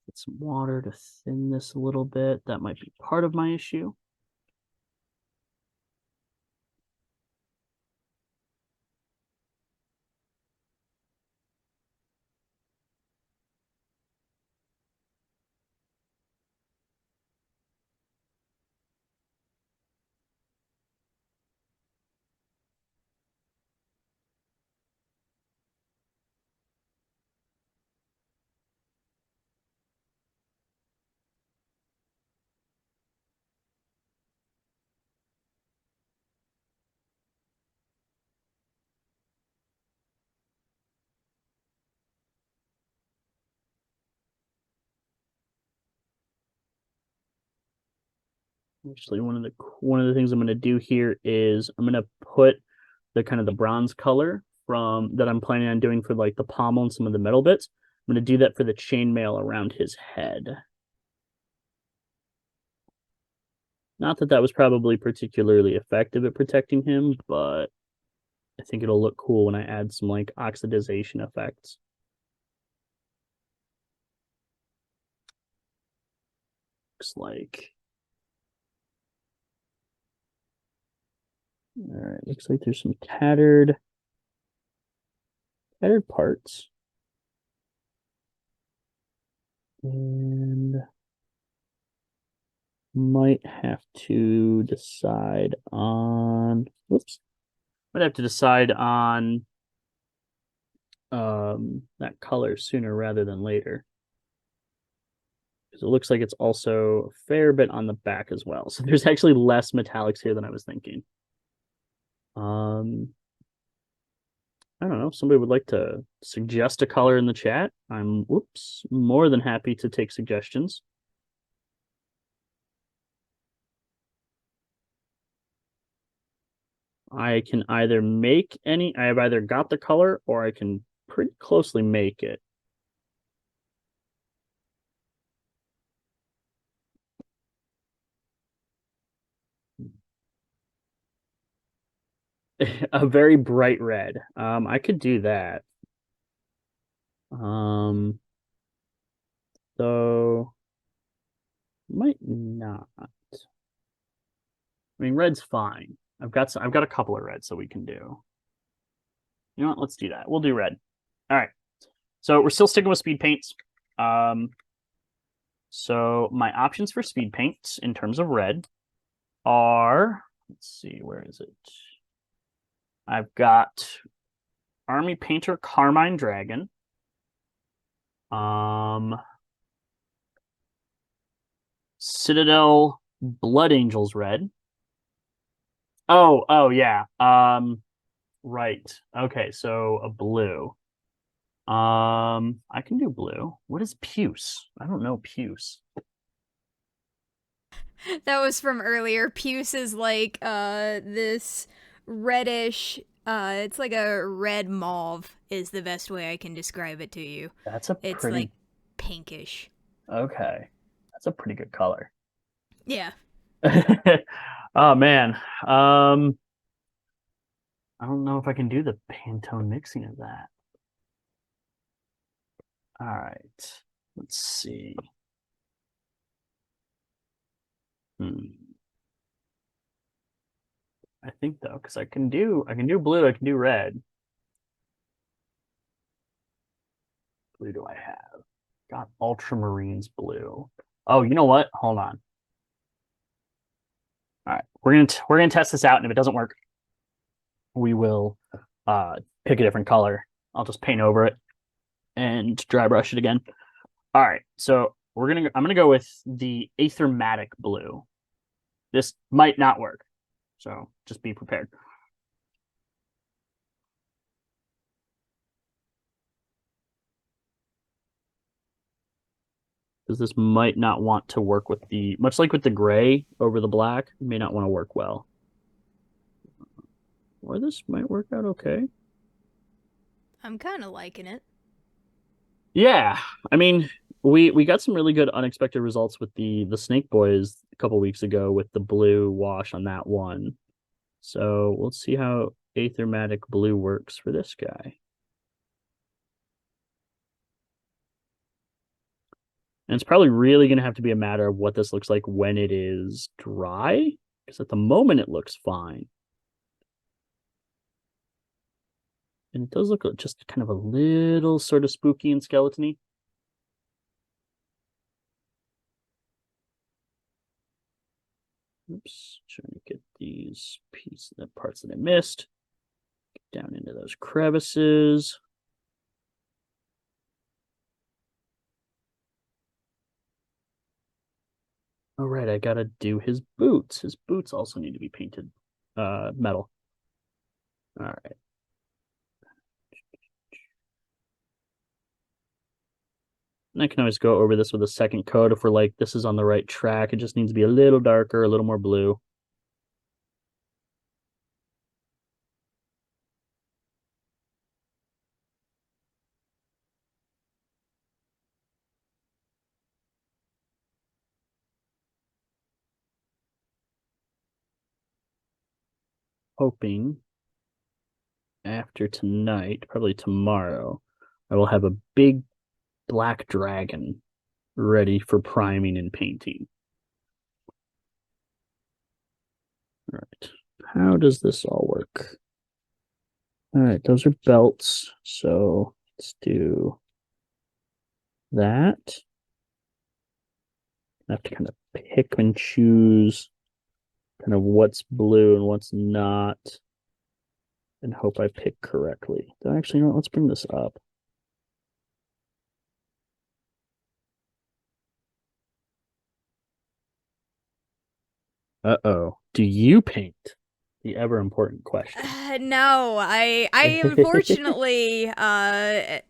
get some water to thin this a little bit. That might be part of my issue. Actually, one of the things I'm going to do here is I'm going to put the kind of the bronze color from that I'm planning on doing for like the pommel and some of the metal bits. I'm going to do that for the chainmail around his head. Not that that was probably particularly effective at protecting him, but I think it'll look cool when I add some like oxidization effects. Looks like. All right, looks like there's some tattered parts. And might have to decide on might have to decide on that color sooner rather than later. Because it looks like it's also a fair bit on the back as well. So there's actually less metallics here than I was thinking. I don't know. If somebody would like to suggest a color in the chat, I'm more than happy to take suggestions. I can either make any, I have either got the color or I can pretty closely make it. A very bright red. I could do that. So might not. I mean, red's fine. I've got a couple of reds that we can do. You know what? Let's do that. We'll do red. All right. So we're still sticking with speed paints. So my options for speed paints in terms of red are, let's see, where is it? I've got Army Painter Carmine Dragon. Citadel Blood Angels Red. Oh yeah. Right. Okay, so a blue. I can do blue. What is puce? I don't know puce. That was from earlier. Puce is like this reddish it's like a red mauve is the best way I can describe it to you. That's a It's like pretty pinkish. okay. That's a pretty good color. Yeah. Oh man. I don't know if I can do the Pantone mixing of that. All right. Let's see. I think though, because I can do blue, I can do red. Blue do I have? Got Ultramarines blue. Oh, you know what? Hold on. All right, we're gonna test this out, and if it doesn't work, we will pick a different color. I'll just paint over it and dry brush it again. All right, so I'm gonna go with the Aethermatic blue. This might not work, so just be prepared. Because this might not want to work with the, much like with the gray over the black, may not want to work well. Or this might work out okay. I'm kind of liking it. Yeah, I mean, we got some really good unexpected results with the Snake Boys a couple weeks ago with the blue wash on that one. So we'll see how Aethermatic blue works for this guy. And it's probably really going to have to be a matter of what this looks like when it is dry, because at the moment it looks fine. And it does look just kind of a little sort of spooky and skeleton-y. Oops, trying to get these the parts that I missed. Get down into those crevices. All right, I gotta do his boots. His boots also need to be painted metal. All right. And I can always go over this with a second coat if we're like, this is on the right track. It just needs to be a little darker, a little more blue. Hoping after tonight, probably tomorrow, I will have a big black dragon ready for priming and painting. All right. How does this all work? All right, those are belts. So let's do that. I have to kind of pick and choose kind of what's blue and what's not and hope I pick correctly. Actually, you know what? Let's bring this up. Uh-oh. Do you paint? The ever important question. No, I unfortunately I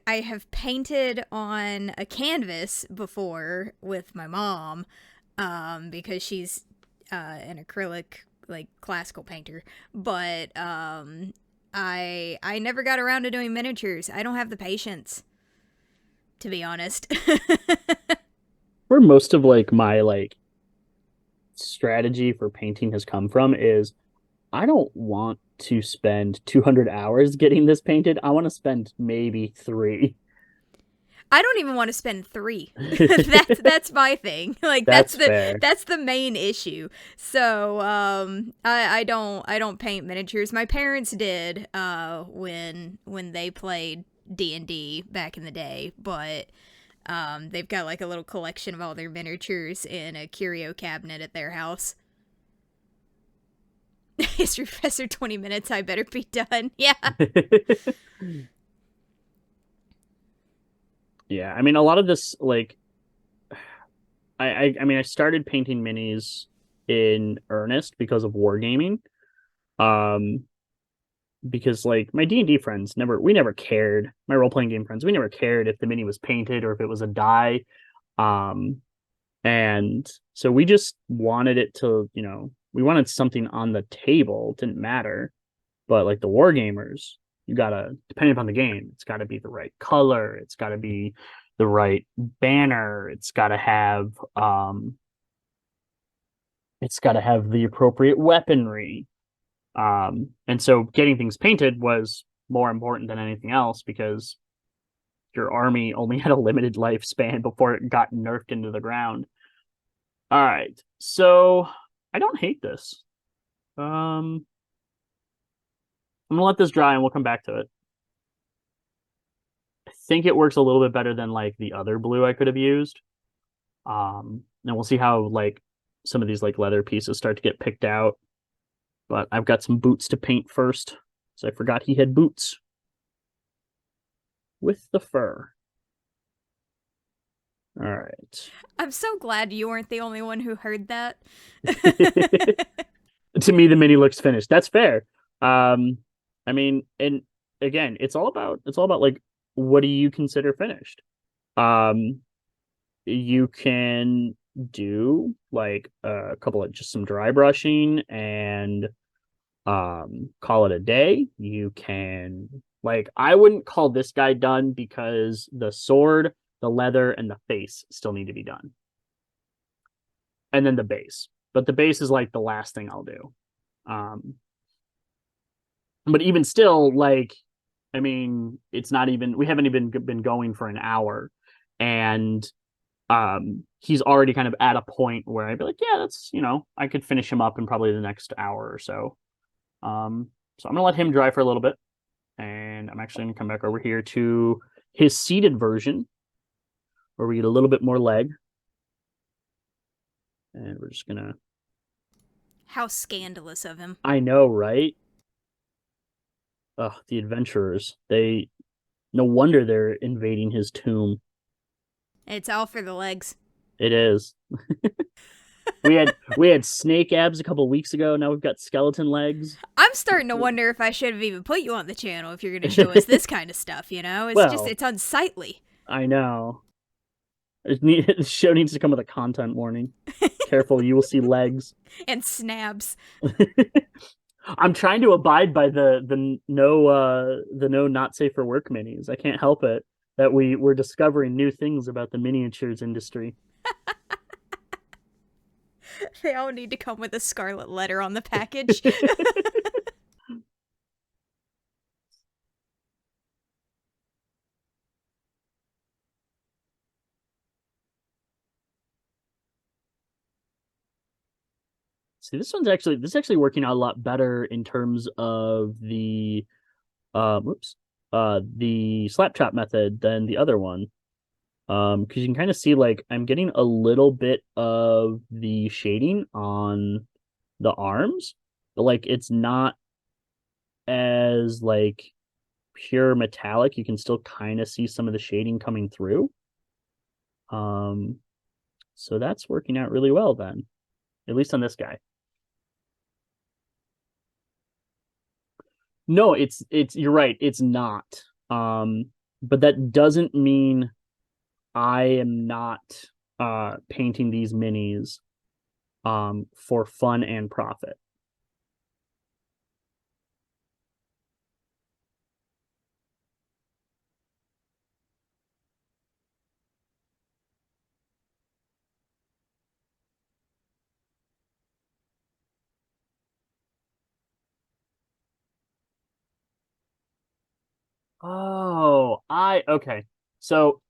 have painted on a canvas before with my mom, because she's an acrylic like classical painter, but I never got around to doing miniatures. I don't have the patience, to be honest. Where most of like my like strategy for painting has come from is I don't want to spend 200 hours getting this painted. I want to spend maybe 3. I don't even want to spend 3. That's my thing. Like That's fair. that's the main issue. So I don't paint miniatures. My parents did when they played D&D back in the day, but they've got like a little collection of all their miniatures in a curio cabinet at their house. History professor 20 minutes, I better be done. Yeah. Yeah, I mean a lot of this like I mean I started painting minis in earnest because of wargaming. Um because like my D&D friends never cared. My role-playing game friends, we never cared if the mini was painted or if it was a die. Um and so we just wanted it to, we wanted something on the table. It didn't matter. But like the war gamers, you gotta, depending upon the game, it's gotta be the right color, it's gotta be the right banner, it's gotta have the appropriate weaponry. And so getting things painted was more important than anything else because your army only had a limited lifespan before it got nerfed into the ground. All right, so I don't hate this. I'm gonna let this dry and we'll come back to it. I think it works a little bit better than like the other blue I could have used. And we'll see how like some of these like leather pieces start to get picked out. But I've got some boots to paint first. So I forgot he had boots with the fur. All right. I'm so glad you weren't the only one who heard that. To me, the mini looks finished. That's fair. I mean, and again, it's all about like what do you consider finished? Um, you can do like a couple of just some dry brushing and call it a day. You can like I wouldn't call this guy done because the sword, the leather, and the face still need to be done. And then the base. But the base is like the last thing I'll do. Um but even still, like I mean, it's not even we haven't even been going for an hour. And he's already kind of at a point where I'd be like, yeah, that's I could finish him up in probably the next hour or so. So I'm gonna let him dry for a little bit, and I'm actually gonna come back over here to his seated version, where we get a little bit more leg, and we're just gonna. How scandalous of him. I know, right? Ugh, the adventurers. They. No wonder they're invading his tomb. It's all for the legs. It is. we had snake abs a couple weeks ago. Now we've got skeleton legs. I'm starting to wonder if I should have even put you on the channel if you're going to show us this kind of stuff, It's Well, just, it's unsightly. I know. The show needs to come with a content warning. Careful, you will see legs. And snabs. I'm trying to abide by the no not safe for work minis. I can't help it that we're discovering new things about the miniatures industry. They all need to come with a scarlet letter on the package. See, this is actually working out a lot better in terms of whoops, the slap chop method than the other one. Because you can kind of see like I'm getting a little bit of the shading on the arms, but like it's not as like pure metallic. You can still kind of see some of the shading coming through. Um, so that's working out really well then, at least on this guy. No, it's you're right, it's not. But that doesn't mean I am not painting these minis for fun and profit. Oh, I okay. So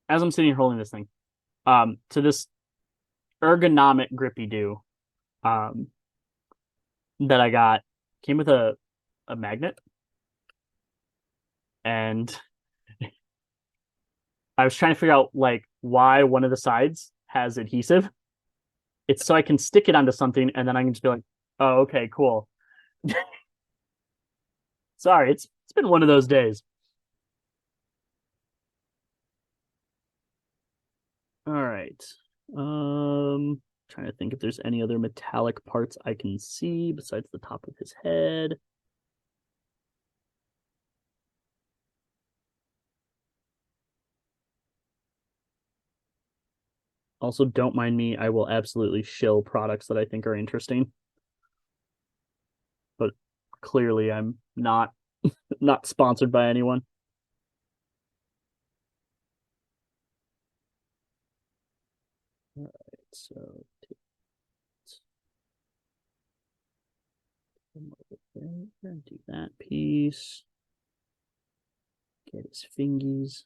as I'm sitting here holding this thing, to this ergonomic grippy do um that I got came with a magnet, and I was trying to figure out like why one of the sides has adhesive. It's so I can stick it onto something and then I can just be like, oh, okay, cool. Sorry, it's been one of those days. All right. Trying to think if there's any other metallic parts I can see besides the top of his head. Also, don't mind me. I will absolutely shill products that I think are interesting. But clearly I'm not sponsored by anyone. All right, so do that piece. Get his fingies.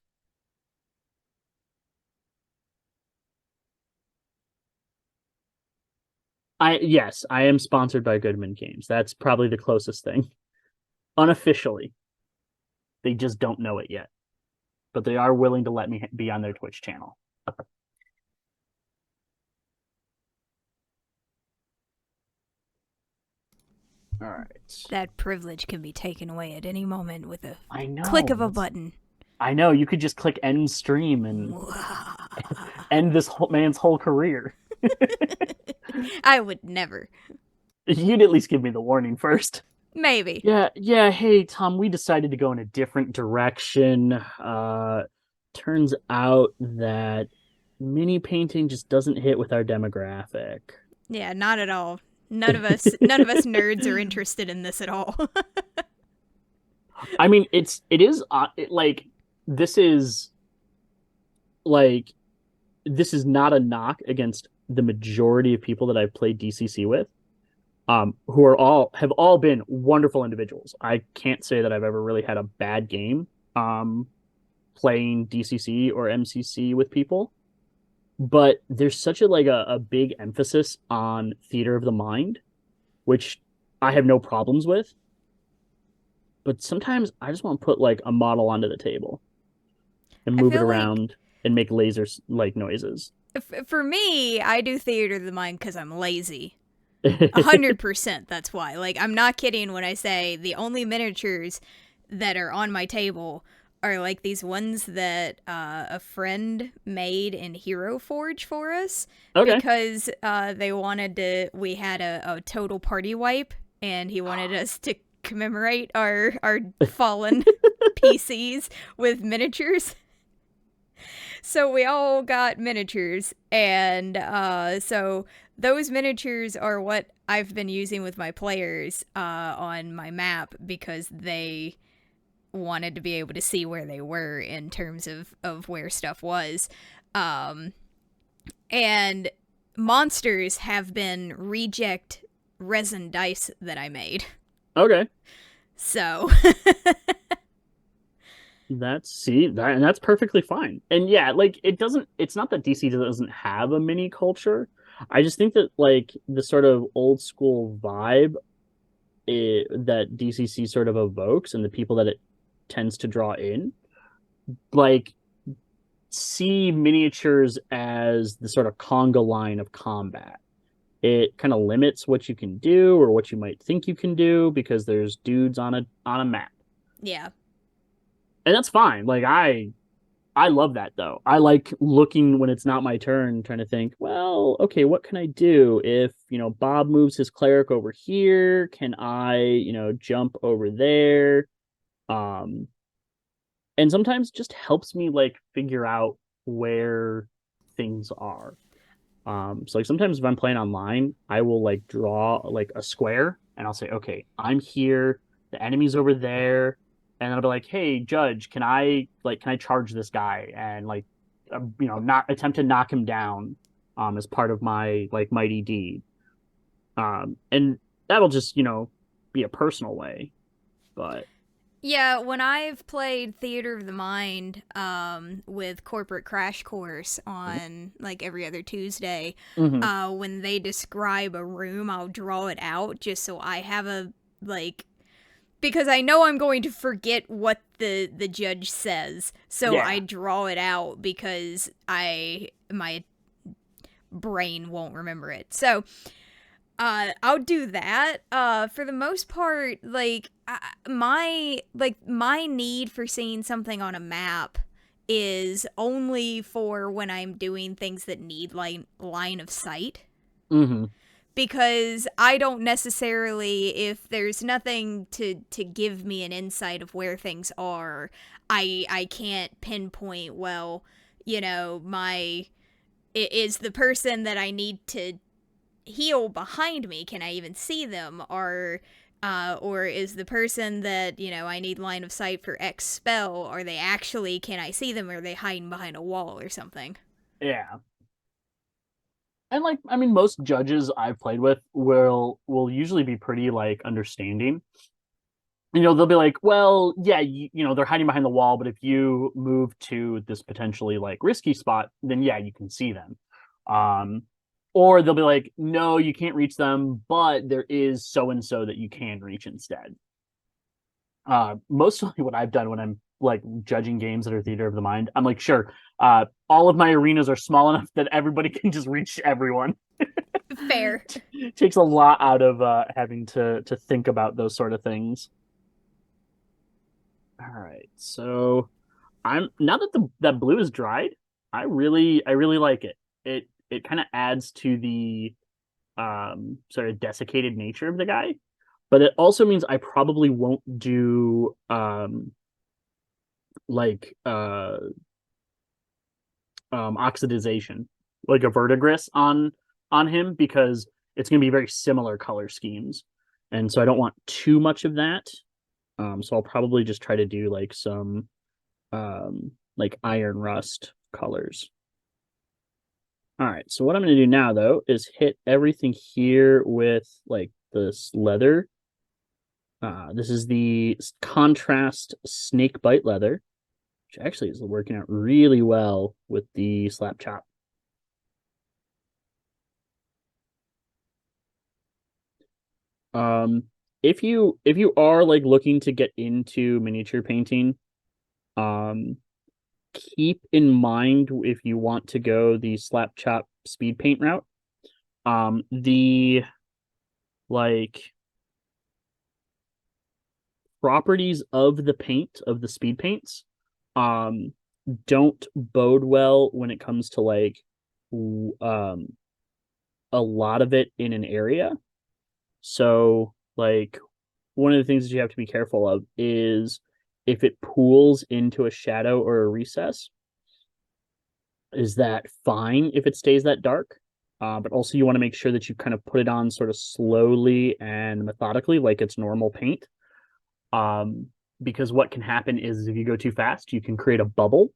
Yes, I am sponsored by Goodman Games. That's probably the closest thing. Unofficially. They just don't know it yet. But they are willing to let me be on their Twitch channel. All right. That privilege can be taken away at any moment with a I click know. of a button. I know. You could just click end stream and end this whole man's whole career. I would never. You'd at least give me the warning first. Maybe. Yeah. Hey, Tom, we decided to go in a different direction. Turns out that mini painting just doesn't hit with our demographic. Yeah, not at all. None of us nerds are interested in this at all. I mean, it is like this is like this is not a knock against the majority of people that I've played DCC with, who have all been wonderful individuals. I can't say that I've ever really had a bad game playing DCC or MCC with people, but there's such a big emphasis on theater of the mind, which I have no problems with. But sometimes I just want to put like a model onto the table and I move it feel like around and make lasers like noises. for me, I do theater of the mind because I'm lazy. 100%. That's why. Like, I'm not kidding when I say the only miniatures that are on my table are like these ones that a friend made in Hero Forge for us Okay. because they wanted to. We had a total party wipe, and he wanted us to commemorate our fallen PCs with miniatures. So we all got miniatures, and so those miniatures are what I've been using with my players on my map because they wanted to be able to see where they were in terms of where stuff was. Um, and monsters have been reject resin dice that I made. Okay. So, And that's perfectly fine. And yeah, like it's not that DC doesn't have a mini culture. I just think that like the sort of old school vibe that DCC sort of evokes and the people that it tends to draw in, like see miniatures as the sort of conga line of combat. It kind of limits what you can do or what you might think you can do because there's dudes on a map. yeah. And that's fine. Like I love that though. I like looking when it's not my turn, trying to think, well, okay, what can I do? If, Bob moves his cleric over here, can I, jump over there? Um, and sometimes just helps me like figure out where things are. So like sometimes if I'm playing online, I will like draw like a square and I'll say, okay, I'm here, the enemy's over there, and I'll be like, hey, judge, can I charge this guy and like not attempt to knock him down as part of my like mighty deed. And that'll just, be a personal way. But Yeah, when I've played Theater of the Mind with Corporate Crash Course on like every other Tuesday, mhm. when they describe a room, I'll draw it out just so I have a like because I know I'm going to forget what the judge says. So Yeah. I draw it out because I my brain won't remember it. So I'll do that. For the most part, my need for seeing something on a map is only for when I'm doing things that need line of sight. Hmm. Because I don't necessarily, if there's nothing to give me an insight of where things are, I can't pinpoint. Well, my is the person that I need to heal behind me, can I even see them? Or is the person that I need line of sight for X spell, are they actually, can I see them, or are they hiding behind a wall or something? Yeah. And like I mean most judges I've played with will usually be pretty like understanding. They'll be like, well, yeah, they're hiding behind the wall, but if you move to this potentially like risky spot, then yeah, you can see them. Um, or they'll be like, no, you can't reach them, but there is so and so that you can reach instead. Mostly what I've done when I'm like judging games that are theater of the mind, I'm like, sure, all of my arenas are small enough that everybody can just reach everyone. Fair. Takes a lot out of having to think about those sort of things. All right, so I'm now that the that blue is dried, I really like it. It kind of adds to the sort of desiccated nature of the guy, but it also means I probably won't do like oxidization, like a verdigris on him because it's going to be very similar color schemes, and so I don't want too much of that. So I'll probably just try to do like some like iron rust colors. All right, so what I'm going to do now though is hit everything here with like this leather. This is the contrast snake bite leather, which actually is working out really well with the slap chop. Um, if you are like looking to get into miniature painting, um, keep in mind if you want to go the slap chop speed paint route. The like properties of the paint of the speed paints um don't bode well when it comes to like a lot of it in an area. So like one of the things that you have to be careful of is if it pools into a shadow or a recess, is that fine if it stays that dark. But also you want to make sure that you kind of put it on sort of slowly and methodically, like it's normal paint. Um, because what can happen is if you go too fast, you can create a bubble,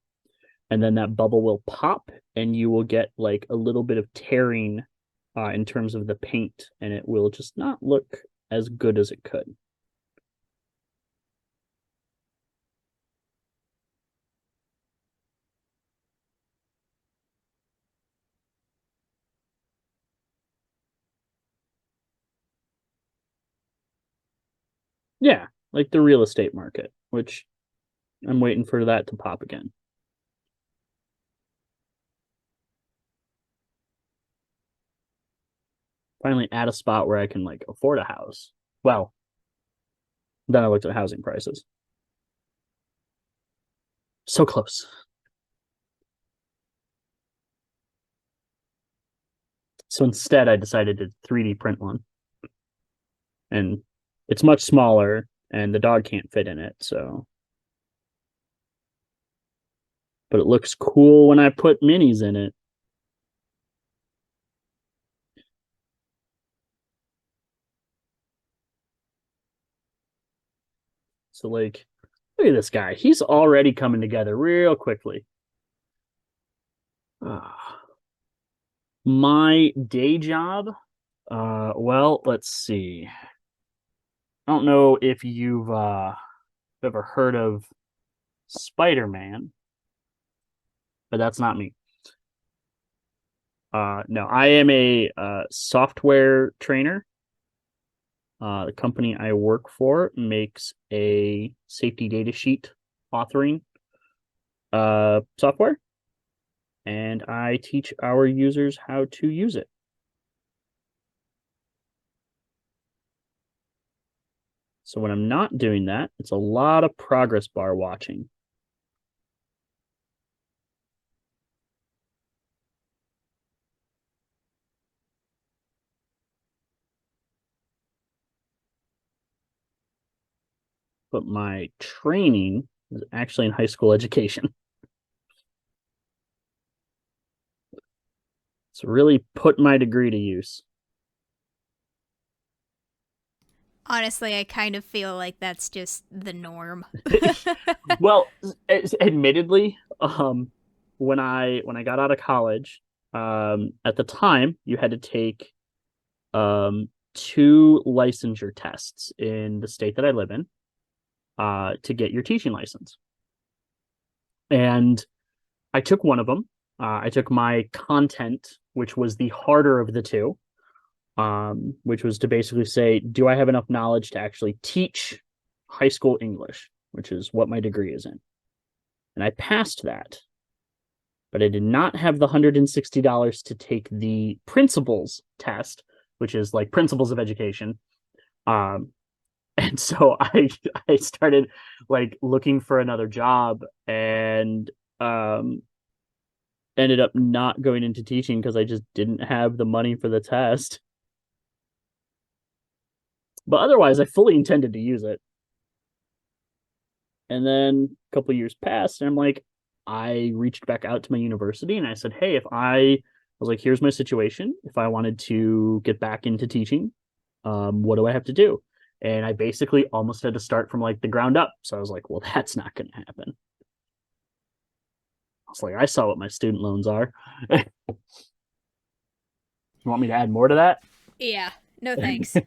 and then that bubble will pop, and you will get like a little bit of tearing in terms of the paint, and it will just not look as good as it could. Yeah, like the real estate market, which I'm waiting for that to pop again. Finally at a spot where I can like afford a house. Well, then I looked at housing prices. So close. So instead, I decided to 3D print one, and it's much smaller, and the dog can't fit in it. So, but it looks cool when I put minis in it. So, like, look at this guy. He's already coming together real quickly. My day job. Well, let's see. I don't know if you've ever heard of Spider-Man, but that's not me. No, I am a software trainer. The company I work for makes a safety data sheet authoring software, and I teach our users how to use it. So when I'm not doing that, it's a lot of progress bar watching. But my training is actually in high school education. It's really put my degree to use. Honestly, I kind of feel like that's just the norm. Well, admittedly, when I got out of college, at the time you had to take two licensure tests in the state that I live in to get your teaching license. And I took one of them. I took my content, which was the harder of the two, which was to basically say, do I have enough knowledge to actually teach high school English, which is what my degree is in? And I passed that, but I did not have the $160 to take the principles test, which is like principles of education. Um, and so I started like looking for another job, and um, ended up not going into teaching because I just didn't have the money for the test. But otherwise, I fully intended to use it. And then a couple years passed, and I'm like, I reached back out to my university and I said, hey, if I was like, here's my situation. If I wanted to get back into teaching, what do I have to do? And I basically almost had to start from like the ground up. So I was like, well, that's not going to happen. I was like, I saw what my student loans are. You want me to add more to that? Yeah, no thanks.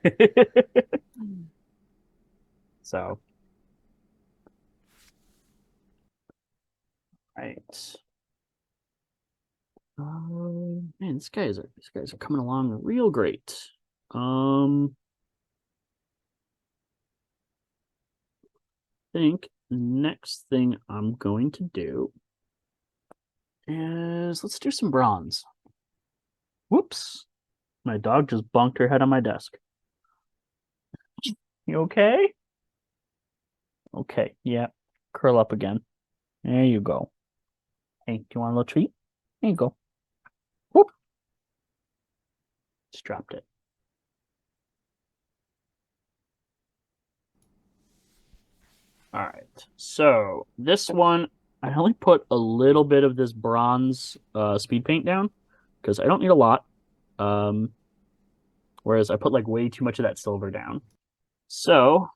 So, right. Man, these guys are coming along real great. Um, I think next thing I'm going to do is let's do some bronze. Whoops. My dog just bonked her head on my desk. You okay? Okay, yeah. Curl up again. There you go. Hey, do you want a little treat? There you go. Whoop. Just dropped it. All right. So this one I only put a little bit of this bronze speed paint down because I don't need a lot. Um, Whereas I put like way too much of that silver down. So,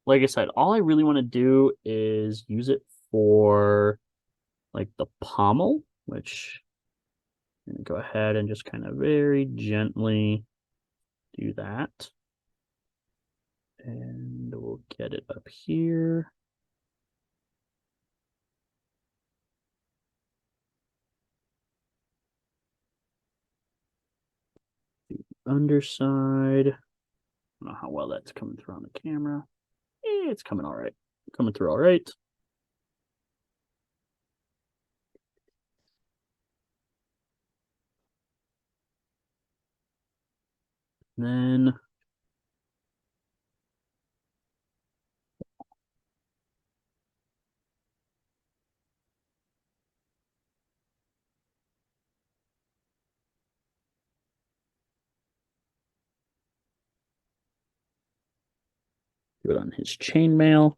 like I said, all I really want to do is use it for like the pommel, which I'm gonna go ahead and just kind of very gently do that. And we'll get it up here. The underside. I don't know how well that's coming through on the camera. It's coming all right. Coming through all right. Then do it on his chainmail.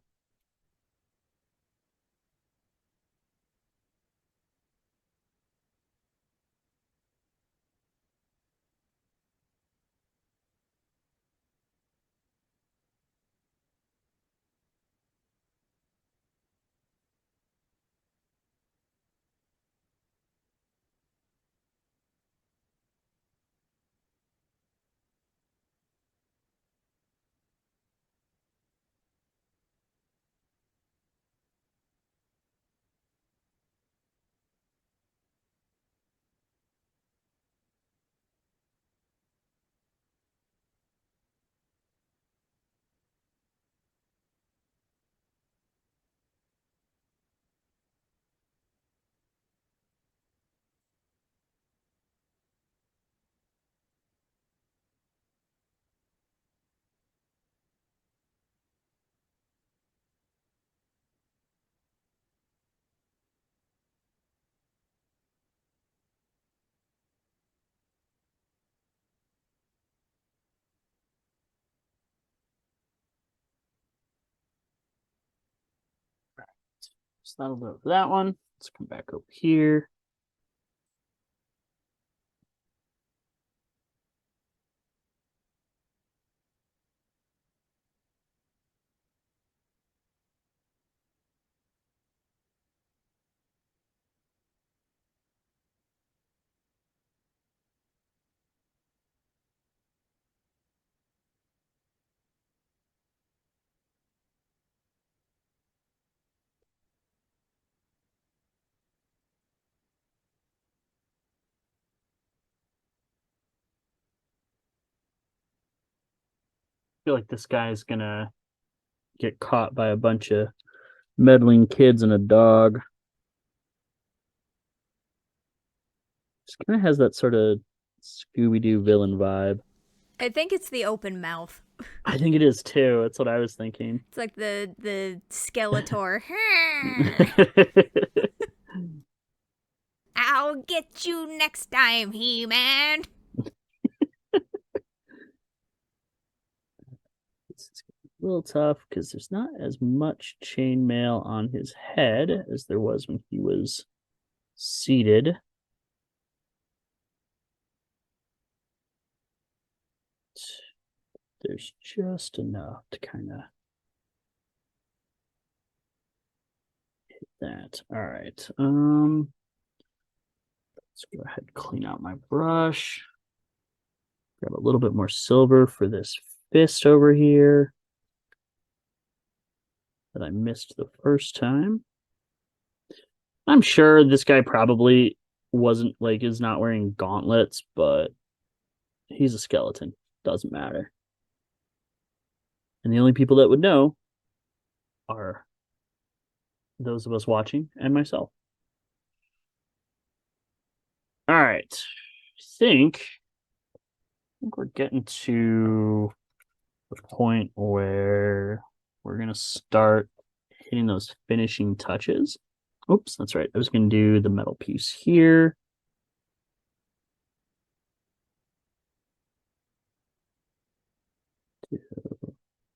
So that'll do it for that one. Let's come back over here. Feel like this guy's gonna get caught by a bunch of meddling kids and a dog. Just kind of has that sort of Scooby Doo villain vibe. I think it's the open mouth. I think it is too. That's what I was thinking. It's like the Skeletor. I'll get you next time, He-Man. This is a little tough because there's not as much chainmail on his head as there was when he was seated. There's just enough to kind of hit that. All right. Let's go ahead and clean out my brush. Grab a little bit more silver for this fist over here that I missed the first time. I'm sure this guy probably wasn't like is not wearing gauntlets, but he's a skeleton. Doesn't matter. And the only people that would know are those of us watching and myself. All right. I think we're getting to the point where we're gonna start hitting those finishing touches. Oops, that's right. I was gonna do the metal piece here.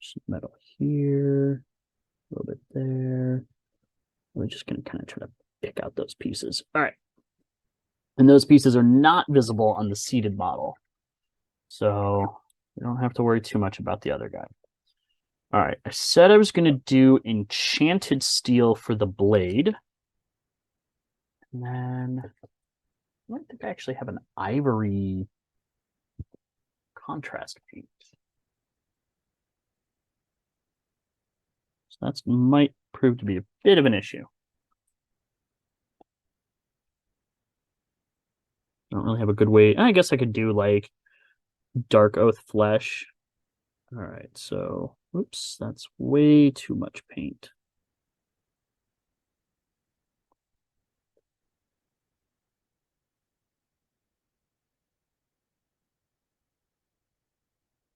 Some metal here, a little bit there. We're just gonna kind of try to pick out those pieces. All right. And those pieces are not visible on the seated model. So we don't have to worry too much about the other guy. All right. I said I was going to do enchanted steel for the blade. And then I don't think I actually have an ivory contrast paint. So that might prove to be a bit of an issue. I don't really have a good way. I guess I could do like Dark Oath Flesh. All right, so oops, that's way too much paint.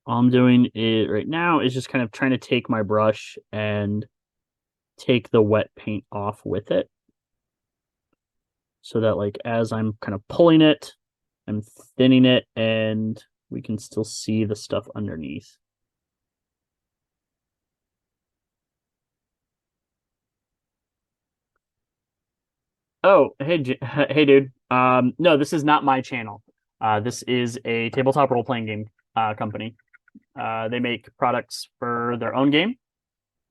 All I'm doing it right now is just kind of trying to take my brush and take the wet paint off with it. So that like as I'm kind of pulling it, I'm thinning it and we can still see the stuff underneath. Oh, hey, hey, dude. No, this is not my channel. This is a tabletop role-playing game company. They make products for their own game,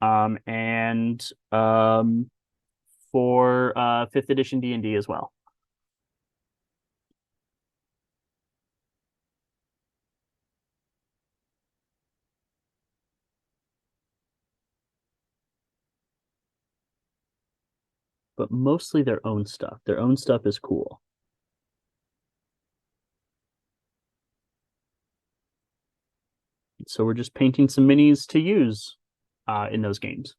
and for 5th edition D&D as well. But mostly their own stuff. Their own stuff is cool. So we're just painting some minis to use in those games.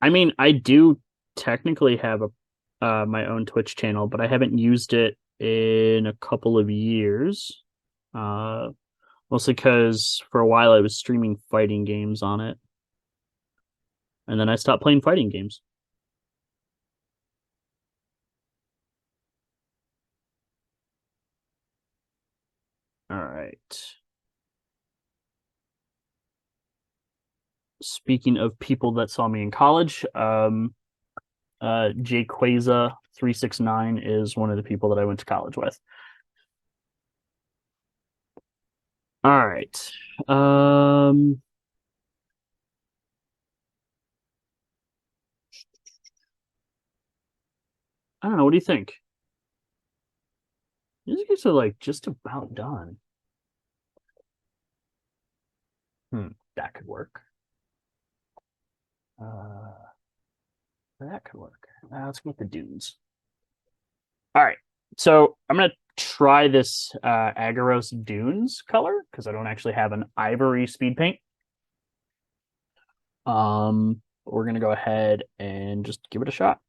I mean, I do technically have a my own Twitch channel, but I haven't used it in a couple of years. Mostly because for a while I was streaming fighting games on it, and then I stopped playing fighting games. All right. Speaking of people that saw me in college, Jayquaza 369 is one of the people that I went to college with. All right. I don't know. What do you think? These guys are like just about done. That could work. Uh, that could work. Let's go with the dunes. All right. So I'm gonna try this Agaros Dunes color because I don't actually have an ivory speed paint. We're gonna go ahead and just give it a shot.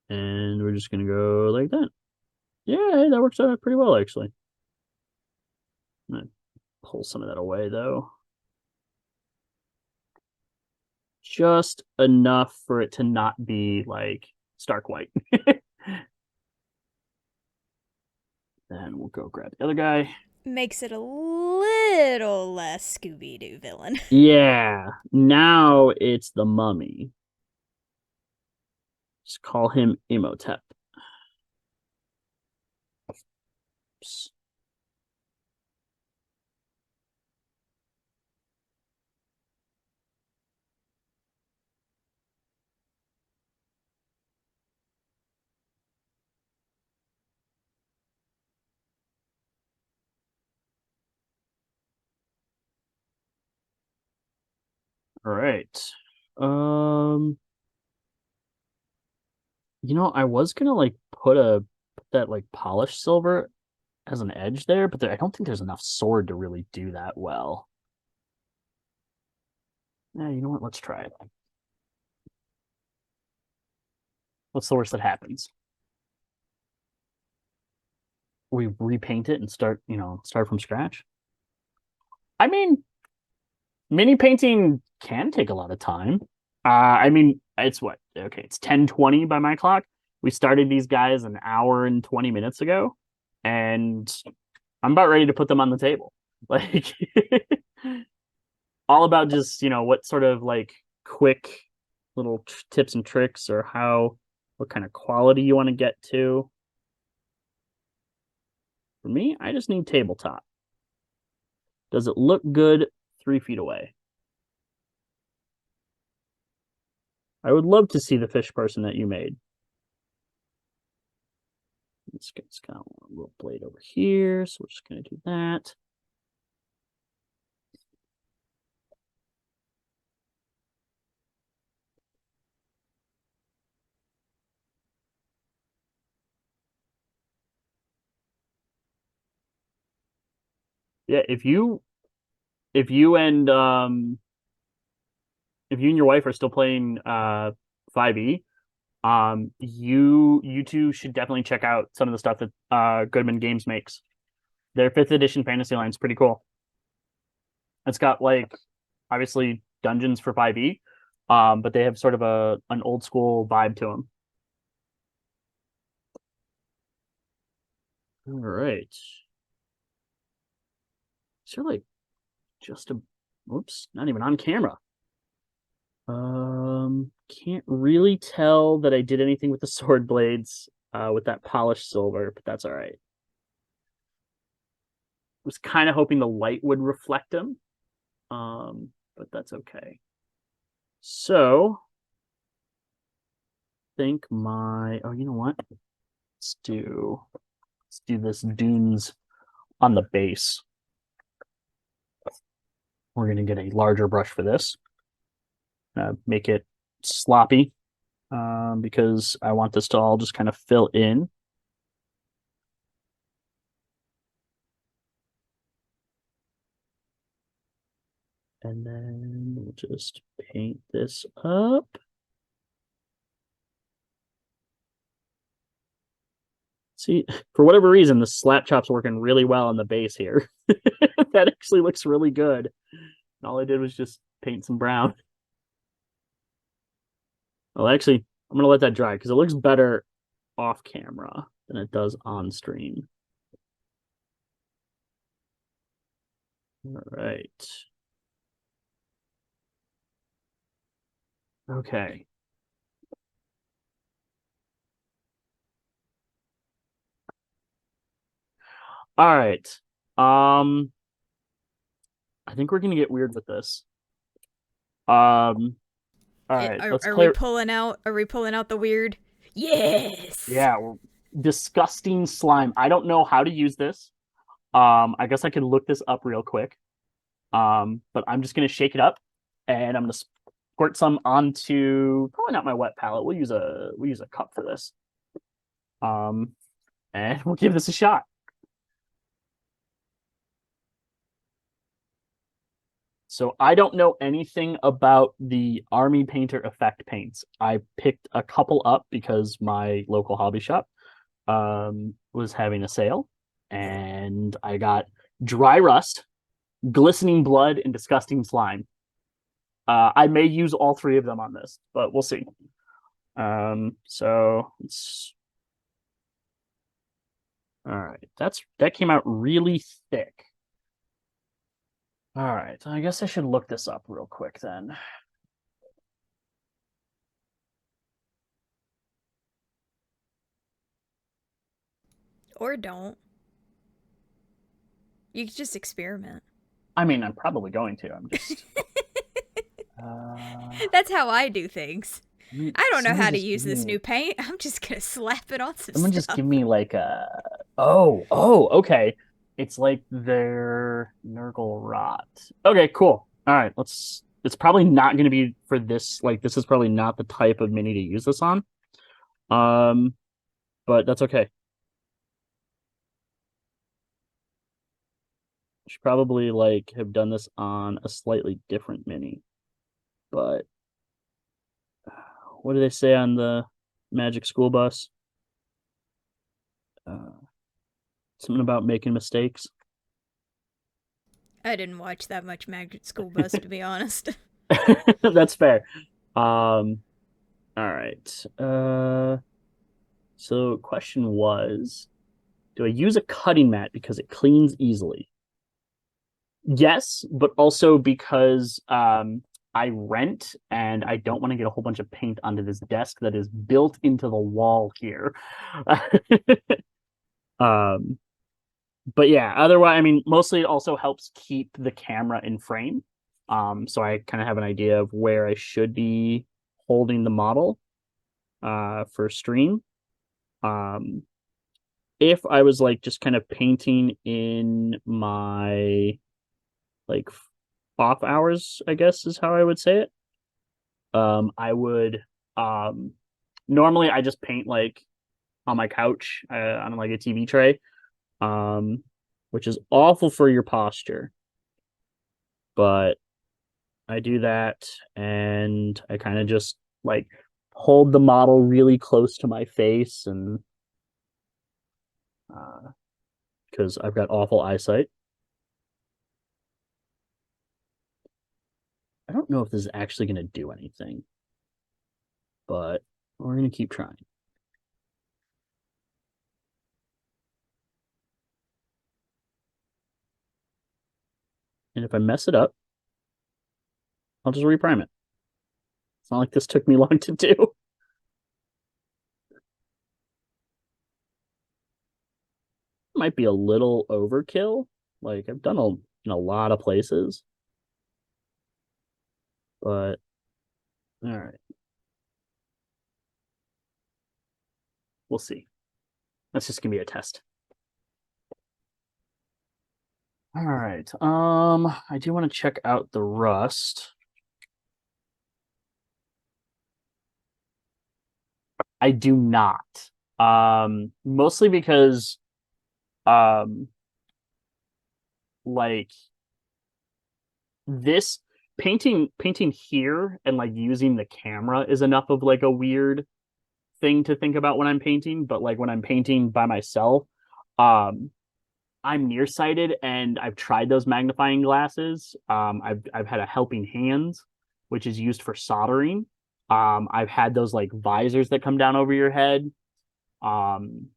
And we're just gonna go like that. Yeah, hey, that works out pretty well actually. I'm gonna pull some of that away though. Just enough for it to not be like stark white. Then we'll go grab the other guy. Makes it a little less Scooby Doo villain. Yeah, now it's the mummy. Just call him Imhotep. Oops. All right. Um, I was gonna like put that like polished silver as an edge there, but I don't think there's enough sword to really do that well. Yeah, you know what? Let's try it. What's the worst that happens? We repaint it and start from scratch. I mean, Mini painting can take a lot of time. I mean, it's what? Okay, it's 10:20 by my clock. We started these guys an hour and 20 minutes ago, and I'm about ready to put them on the table. Like all about just, what sort of like quick little tips and tricks or what kind of quality you want to get to. For me, I just need tabletop. Does it look good 3 feet away? I would love to see the fish person that you made. This guy's got a little blade over here, so we're just going to do that. Yeah, if you and your wife are still playing 5e, you two should definitely check out some of the stuff that Goodman Games makes. Their fifth edition fantasy line is pretty cool. It's got like obviously dungeons for 5e, but they have sort of an old school vibe to them. All right. Is there like just a whoops, not even on camera. Can't really tell that I did anything with the sword blades with that polished silver, but that's all right. Was kind of hoping the light would reflect them, but that's okay. So, think you know what? Let's do this dunes on the base. We're gonna get a larger brush for this. Make it sloppy because I want this to all just kind of fill in. And then we'll just paint this up. See, for whatever reason, the slap chop's working really well on the base here. That actually looks really good. And all I did was just paint some brown. Well, actually, I'm gonna let that dry because it looks better off camera than it does on stream. All right. Okay. All right. Um, I think we're gonna get weird with this. All right, let's Are we clear. pulling out? Are we pulling out the weird? Yes. Yeah, disgusting slime. I don't know how to use this. I guess I could look this up real quick. But I'm just gonna shake it up, and I'm gonna squirt some onto probably not my wet palette. We'll use a cup for this. Um, and we'll give this a shot. So I don't know anything about the Army Painter Effect paints. I picked a couple up because my local hobby shop was having a sale, and I got Dry Rust, Glistening Blood, and Disgusting Slime. I may use all three of them on this, but we'll see. So it's all right. That came out really thick. All right, I guess I should look this up real quick then. Or don't. You could just experiment. I mean, I'm probably going to. I'm just. Uh, That's how I do things. I don't know someone how to just give use this me. new paint. I'm just gonna slap it on some Someone just stuff. give me like a. Oh, okay. It's like their Nurgle rot. Okay, cool. All right, let's. It's probably not going to be for this. Like, this is probably not the type of mini to use this on. Um, but that's okay. Should probably like have done this on a slightly different mini. But what do they say on the Magic School Bus? Uh, Something about making mistakes. I didn't watch that much Magic School Bus, to be honest. That's fair. Um, all right. So question was, do I use a cutting mat because it cleans easily? Yes, but also because I rent and I don't want to get a whole bunch of paint onto this desk that is built into the wall here. um, but yeah, otherwise, I mean, mostly it also helps keep the camera in frame. So I kind of have an idea of where I should be holding the model for stream. Um, if I was like just kind of painting in my like off hours, I guess is how I would say it. I would um normally I just paint like on my couch on like a TV tray, um, which is awful for your posture, but I do that and I kind of just like hold the model really close to my face and because I've got awful eyesight. I don't know if this is actually going to do anything, but we're going to keep trying. And if I mess it up, I'll just reprime it. It's not like this took me long to do. Might be a little overkill. Like I've done in a lot of places, but all right, we'll see. That's just gonna be a test. All right. I do want to check out the rust. I do not. Mostly because um like this painting here and like using the camera is enough of like a weird thing to think about when I'm painting, but like when I'm painting by myself, um I'm nearsighted and I've tried those magnifying glasses. I've had a helping hand, which is used for soldering. I've had those like visors that come down over your head. Um,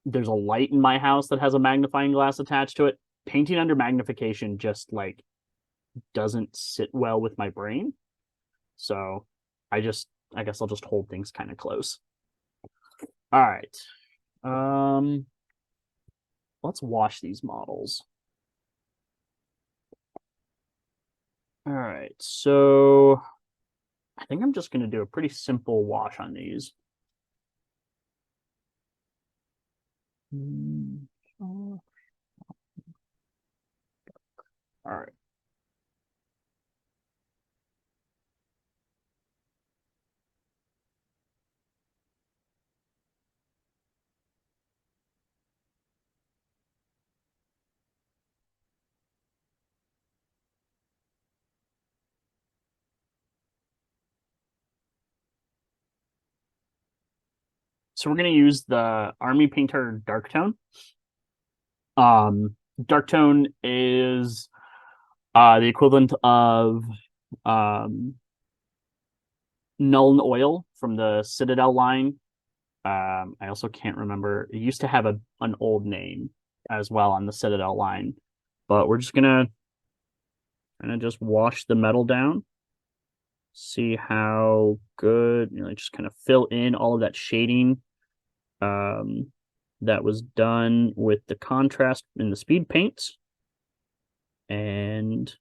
there's a light in my house that has a magnifying glass attached to it. Painting under magnification just like doesn't sit well with my brain. So I guess I'll just hold things kind of close. All right. Um, let's wash these models. All right. So I think I'm just going to do a pretty simple wash on these. All right. So we're going to use the Army Painter Dark Tone. Dark Tone is the equivalent of um, Null Oil from the Citadel line. I also can't remember. It used to have an old name as well on the Citadel line, but we're just gonna kind of just wash the metal down, see how good, just kind of fill in all of that shading um, that was done with the contrast in the speed paints, and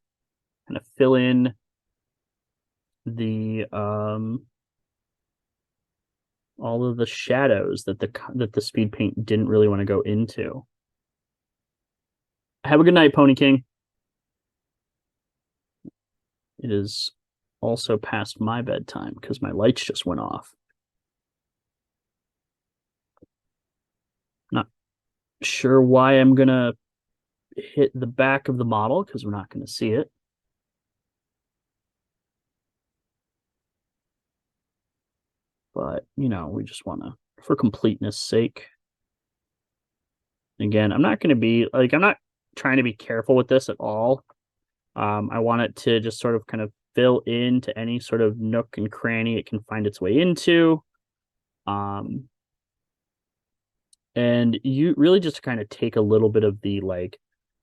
kind of fill in the all of the shadows that the speed paint didn't really want to go into. Have a good night, Pony King. It is also past my bedtime because my lights just went off. Not sure why I'm gonna hit the back of the model because we're not gonna see it. But we just want to, for completeness sake. Again, I'm not going to be like, I'm not trying to be careful with this at all. I want it to just sort of kind of fill into any sort of nook and cranny it can find its way into. Um, and you really just kind of take a little bit of the like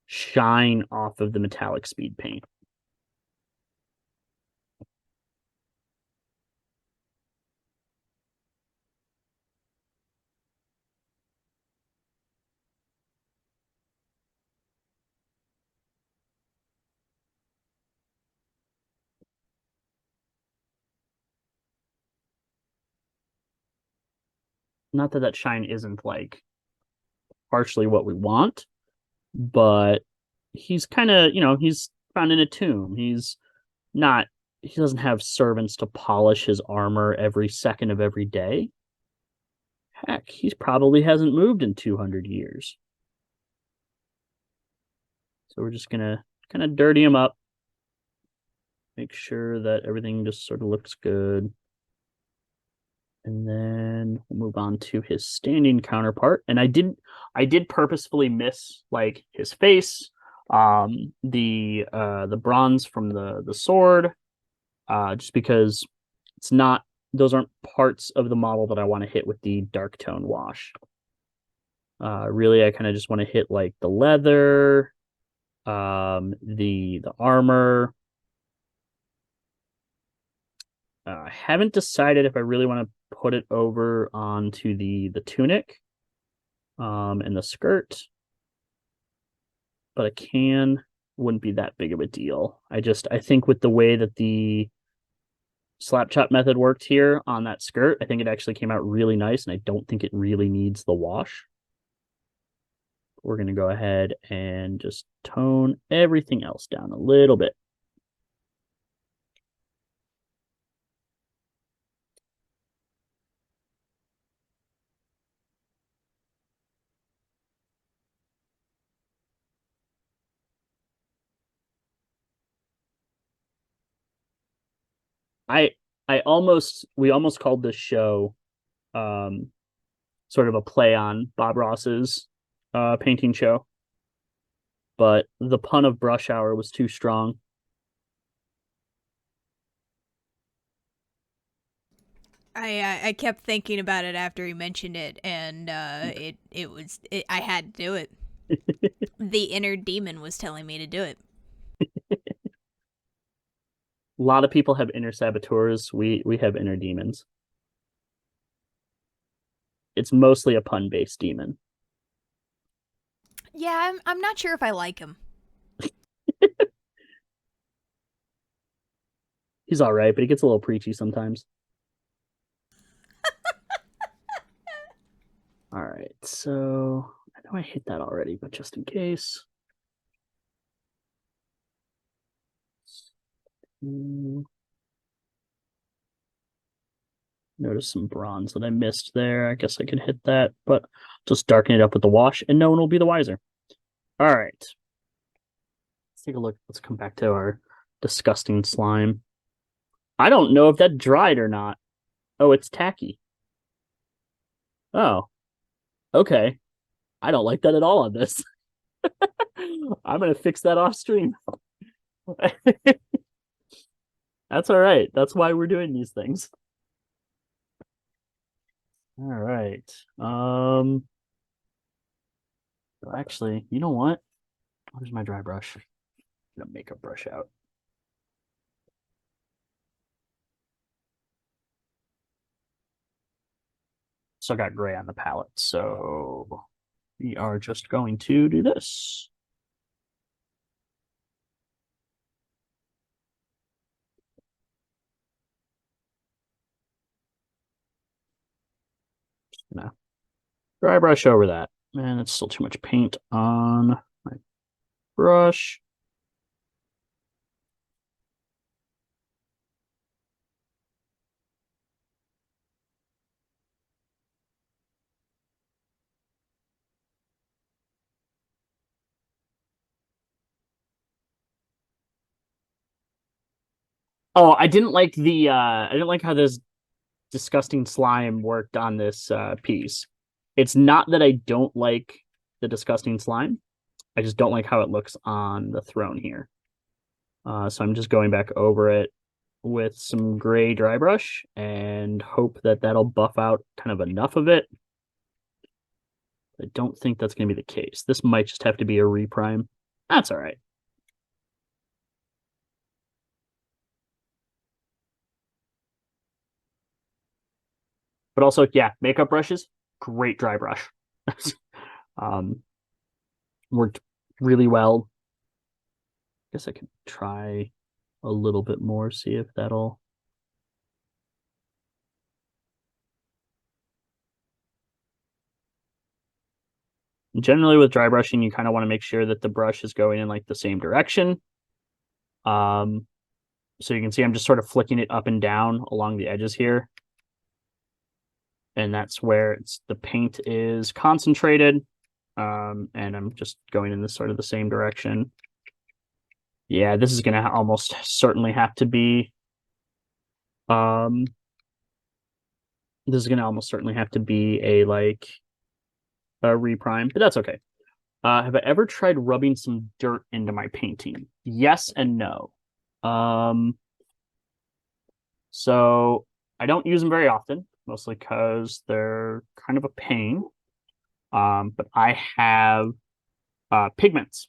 shine off of the metallic speed paint. Not that that shine isn't like partially what we want, but he's kind of, he's found in a tomb. Not, he doesn't have servants to polish his armor every second of every day. Heck, he probably hasn't moved in 200 years. So we're just gonna kind of dirty him up, make sure that everything just sort of looks good. And then we'll move on to his standing counterpart. And I did purposefully miss like his face, the bronze from the sword, just because it's not those aren't parts of the model that I want to hit with the dark tone wash. Really, I kind of just want to hit like the leather, the armor. I haven't decided if I really want to put it over onto the tunic, and the skirt, but I can. Wouldn't be that big of a deal. I think with the way that the slap chop method worked here on that skirt, I think it actually came out really nice, and I don't think it really needs the wash. We're going to go ahead and just tone everything else down a little bit. I I almost we almost called this show um sort of a play on Bob Ross's painting show, but the pun of brush hour was too strong. I kept thinking about it after he mentioned it, and I had to do it. The inner demon was telling me to do it. A lot of people have inner saboteurs. We have inner demons. It's mostly a pun based demon. Yeah, I'm not sure if I like him. He's all right, but he gets a little preachy sometimes. All right, so I know I hit that already, but just in case. Notice some bronze that I missed there. I guess I could hit that, but just darken it up with the wash, and no one will be the wiser. All right, let's take a look. Let's come back to our disgusting slime. I don't know if that dried or not. Oh, it's tacky. Oh, okay. I don't like that at all on this. I'm gonna fix that off stream. That's all right. That's why we're doing these things. All right. Actually, you know what? Where's my dry brush? I'm gonna make a brush out. Still got gray on the palette, so we are just going to do this. Just gonna dry brush over that. Man, it's still too much paint on my brush. Oh, I didn't like how this disgusting slime worked on this piece. It's not that I don't like the disgusting slime. I just don't like how it looks on the throne here. So I'm just going back over it with some gray dry brush and hope that that'll buff out kind of enough of it. I don't think that's going to be the case. This might just have to be a reprime. That's all right. But also, yeah, makeup brushes, great dry brush. um, Worked really well. Guess I could try a little bit more, see if that'll. Generally, with dry brushing, you kind of want to make sure that the brush is going in like the same direction. Um, so you can see I'm just sort of flicking it up and down along the edges here. And that's where the paint is concentrated. And I'm just going in this sort of the same direction. Yeah, this is going to almost certainly have to be. This is going to almost certainly have to be a like a reprime, but that's okay. Have I ever tried rubbing some dirt into my painting? Yes and no. Um, so I don't use them very often, mostly because they're kind of a pain. But I have pigments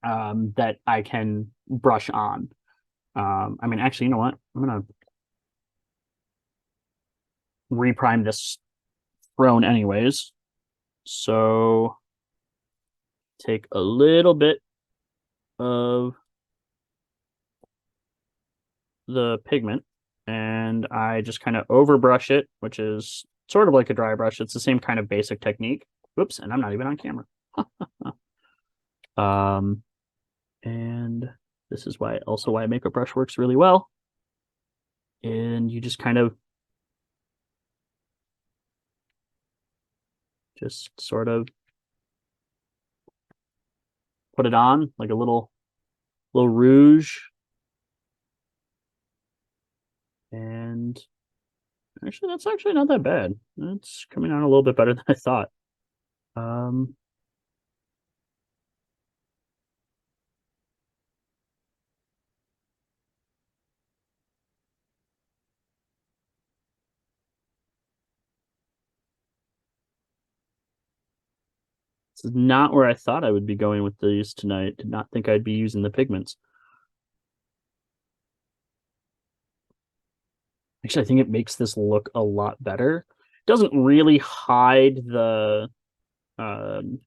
that I can brush on. I mean, actually, you know what? I'm gonna reprime this throne anyways. So take a little bit of the pigment and I just kind of overbrush it, which is sort of like a dry brush. It's the same kind of basic technique. Whoops, and I'm not even on camera. um, and this is why also why makeup brush works really well. And you just kind of just sort of put it on like a little rouge. And actually, that's actually not that bad. It's coming out a little bit better than I thought. Um, this is not where I thought I would be going with these tonight. Did not think I'd be using the pigments. Actually, I think it makes this look a lot better. It doesn't really hide um,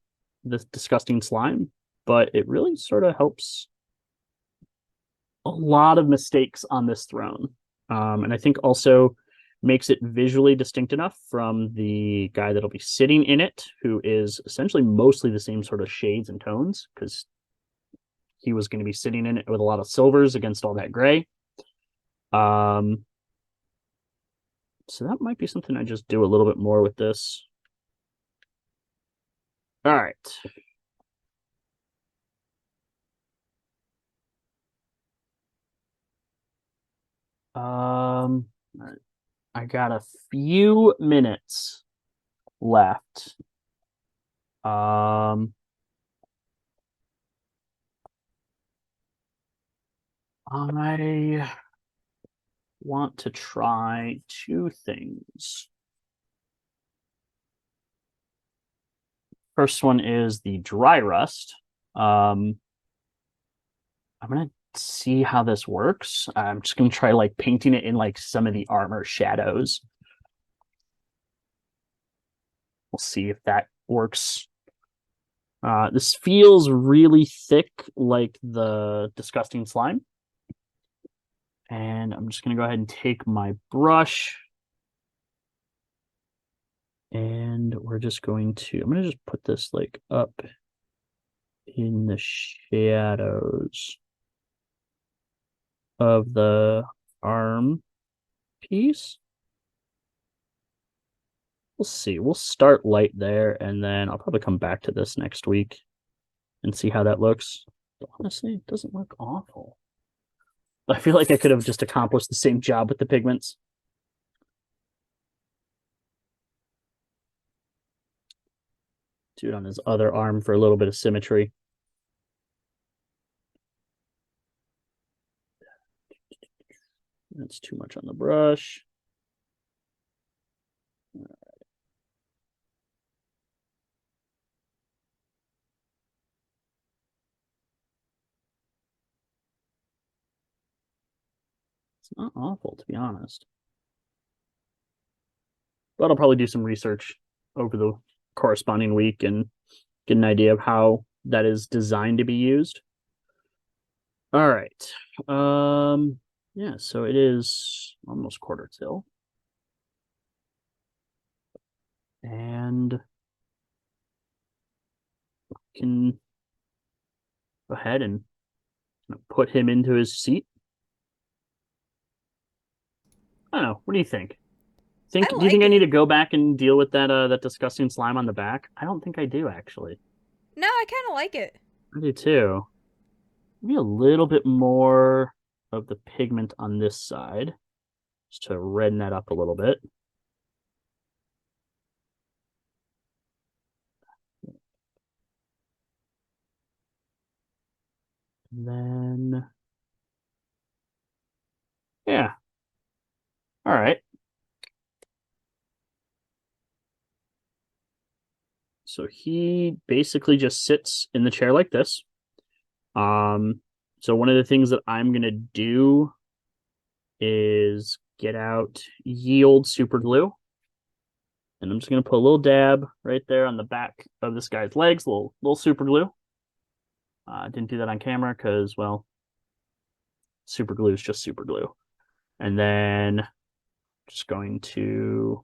this disgusting slime, but it really sort of helps a lot of mistakes on this throne. And I think also makes it visually distinct enough from the guy that'll be sitting in it, who is essentially mostly the same sort of shades and tones, because he was going to be sitting in it with a lot of silvers against all that gray. Um, so that might be something I just do a little bit more with this. All right. Um, I got a few minutes left. Um, I want to try two things. First one is the dry rust. I'm gonna see how this works. I'm just gonna try like painting it in like some of the armor shadows. We'll see if that works. This feels really thick, like the disgusting slime. And I'm just gonna go ahead and take my brush. And we're just going to, I'm gonna just put this like up in the shadows of the arm piece. We'll see. We'll start light there, and then I'll probably come back to this next week and see how that looks. But honestly, it doesn't look awful. I feel like I could have just accomplished the same job with the pigments. Do it on his other arm for a little bit of symmetry. That's too much on the brush. It's not awful, to be honest. But I'll probably do some research over the corresponding week and get an idea of how that is designed to be used. All right. Yeah, so it is almost quarter till. And can go ahead and put him into his seat. I don't know. What do you think? I Do you think like I need it. to go back and deal with that disgusting slime on the back? I don't think I do actually. No, I kind of like it. I do too. Maybe a little bit more of the pigment on this side, just to redden that up a little bit. And then, yeah. All right. So he basically just sits in the chair like this. Um, so one of the things that I'm gonna do is get out Yield Super Glue, and I'm just gonna put a little dab right there on the back of this guy's legs, little super glue. Didn't do that on camera because, well, super glue is just super glue. And then just going to,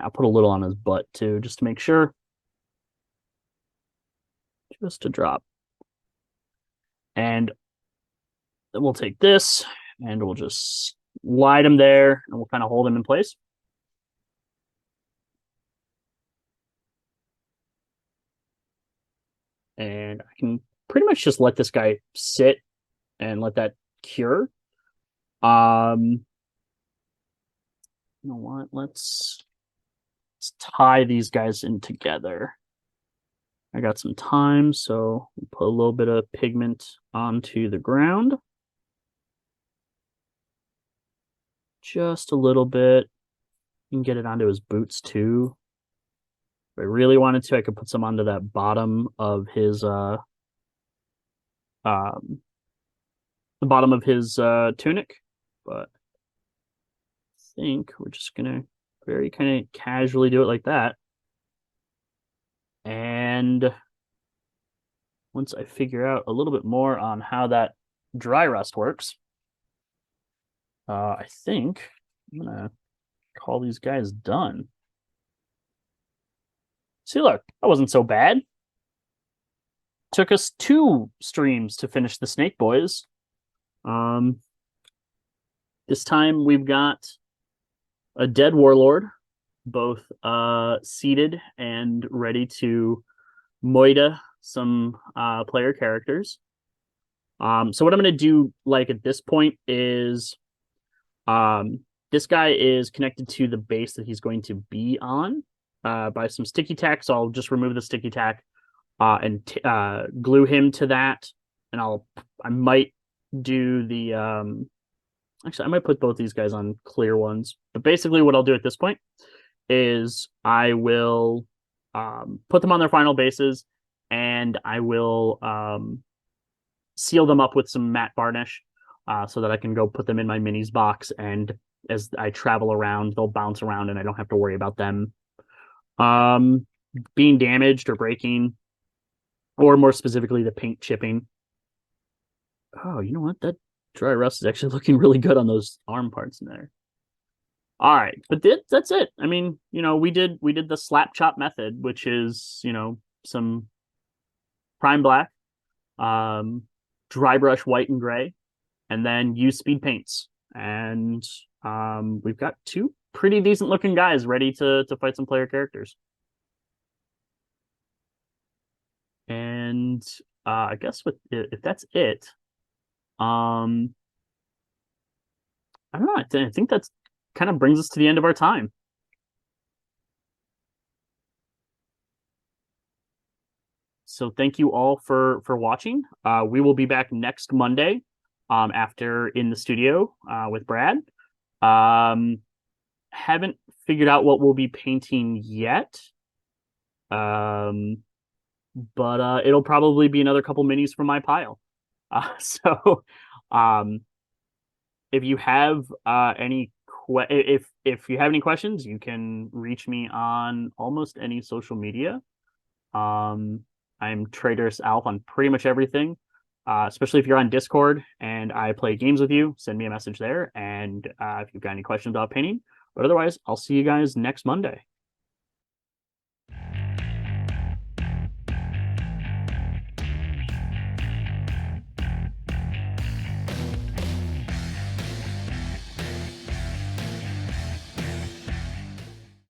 I'll put a little on his butt too, just to make sure, just to drop. And then we'll take this and we'll just slide him there and we'll kind of hold him in place. And I can pretty much just let this guy sit and let that cure. You know what? Let's tie these guys in together. I got some time, so we'll put a little bit of pigment onto the ground. Just a little bit. You can get it onto his boots too. If I really wanted to, I could put some onto that bottom of his um the bottom of his tunic, but I think we're just gonna very kind of casually do it like that. And once I figure out a little bit more on how that dry rust works, I think I'm gonna call these guys done. See, look, that wasn't so bad. Took us 2 streams to finish the Snake Boys. Um, this time we've got a dead warlord, both seated and ready to moida some player characters. So what I'm going to do, like at this point, is this guy is connected to the base that he's going to be on by some sticky tack. So I'll just remove the sticky tack and glue him to that. And I might do the actually I might put both these guys on clear ones. But basically, what I'll do at this point is I will put them on their final bases, and I will seal them up with some matte varnish so that I can go put them in my minis box. And as I travel around, they'll bounce around, and I don't have to worry about them being damaged or breaking, or more specifically, the paint chipping. Oh, you know what? That dry rust is actually looking really good on those arm parts in there. All right, but that's it. I mean, we did the slap chop method, which is some prime black, um, dry brush white and gray, and then use speed paints. And we've got 2 pretty decent looking guys ready to fight some player characters. And I guess if that's it, um, I don't know. I think that's kind of brings us to the end of our time. So thank you all for watching. We will be back next Monday after in the studio with Brad. Um, haven't figured out what we'll be painting yet. Um, but it'll probably be another couple minis from my pile. So um, if you have if you have any questions, you can reach me on almost any social media. Um, I'm Traitorous Alf on pretty much everything. Especially if you're on Discord and I play games with you, send me a message there. And if you've got any questions about painting, but otherwise, I'll see you guys next Monday.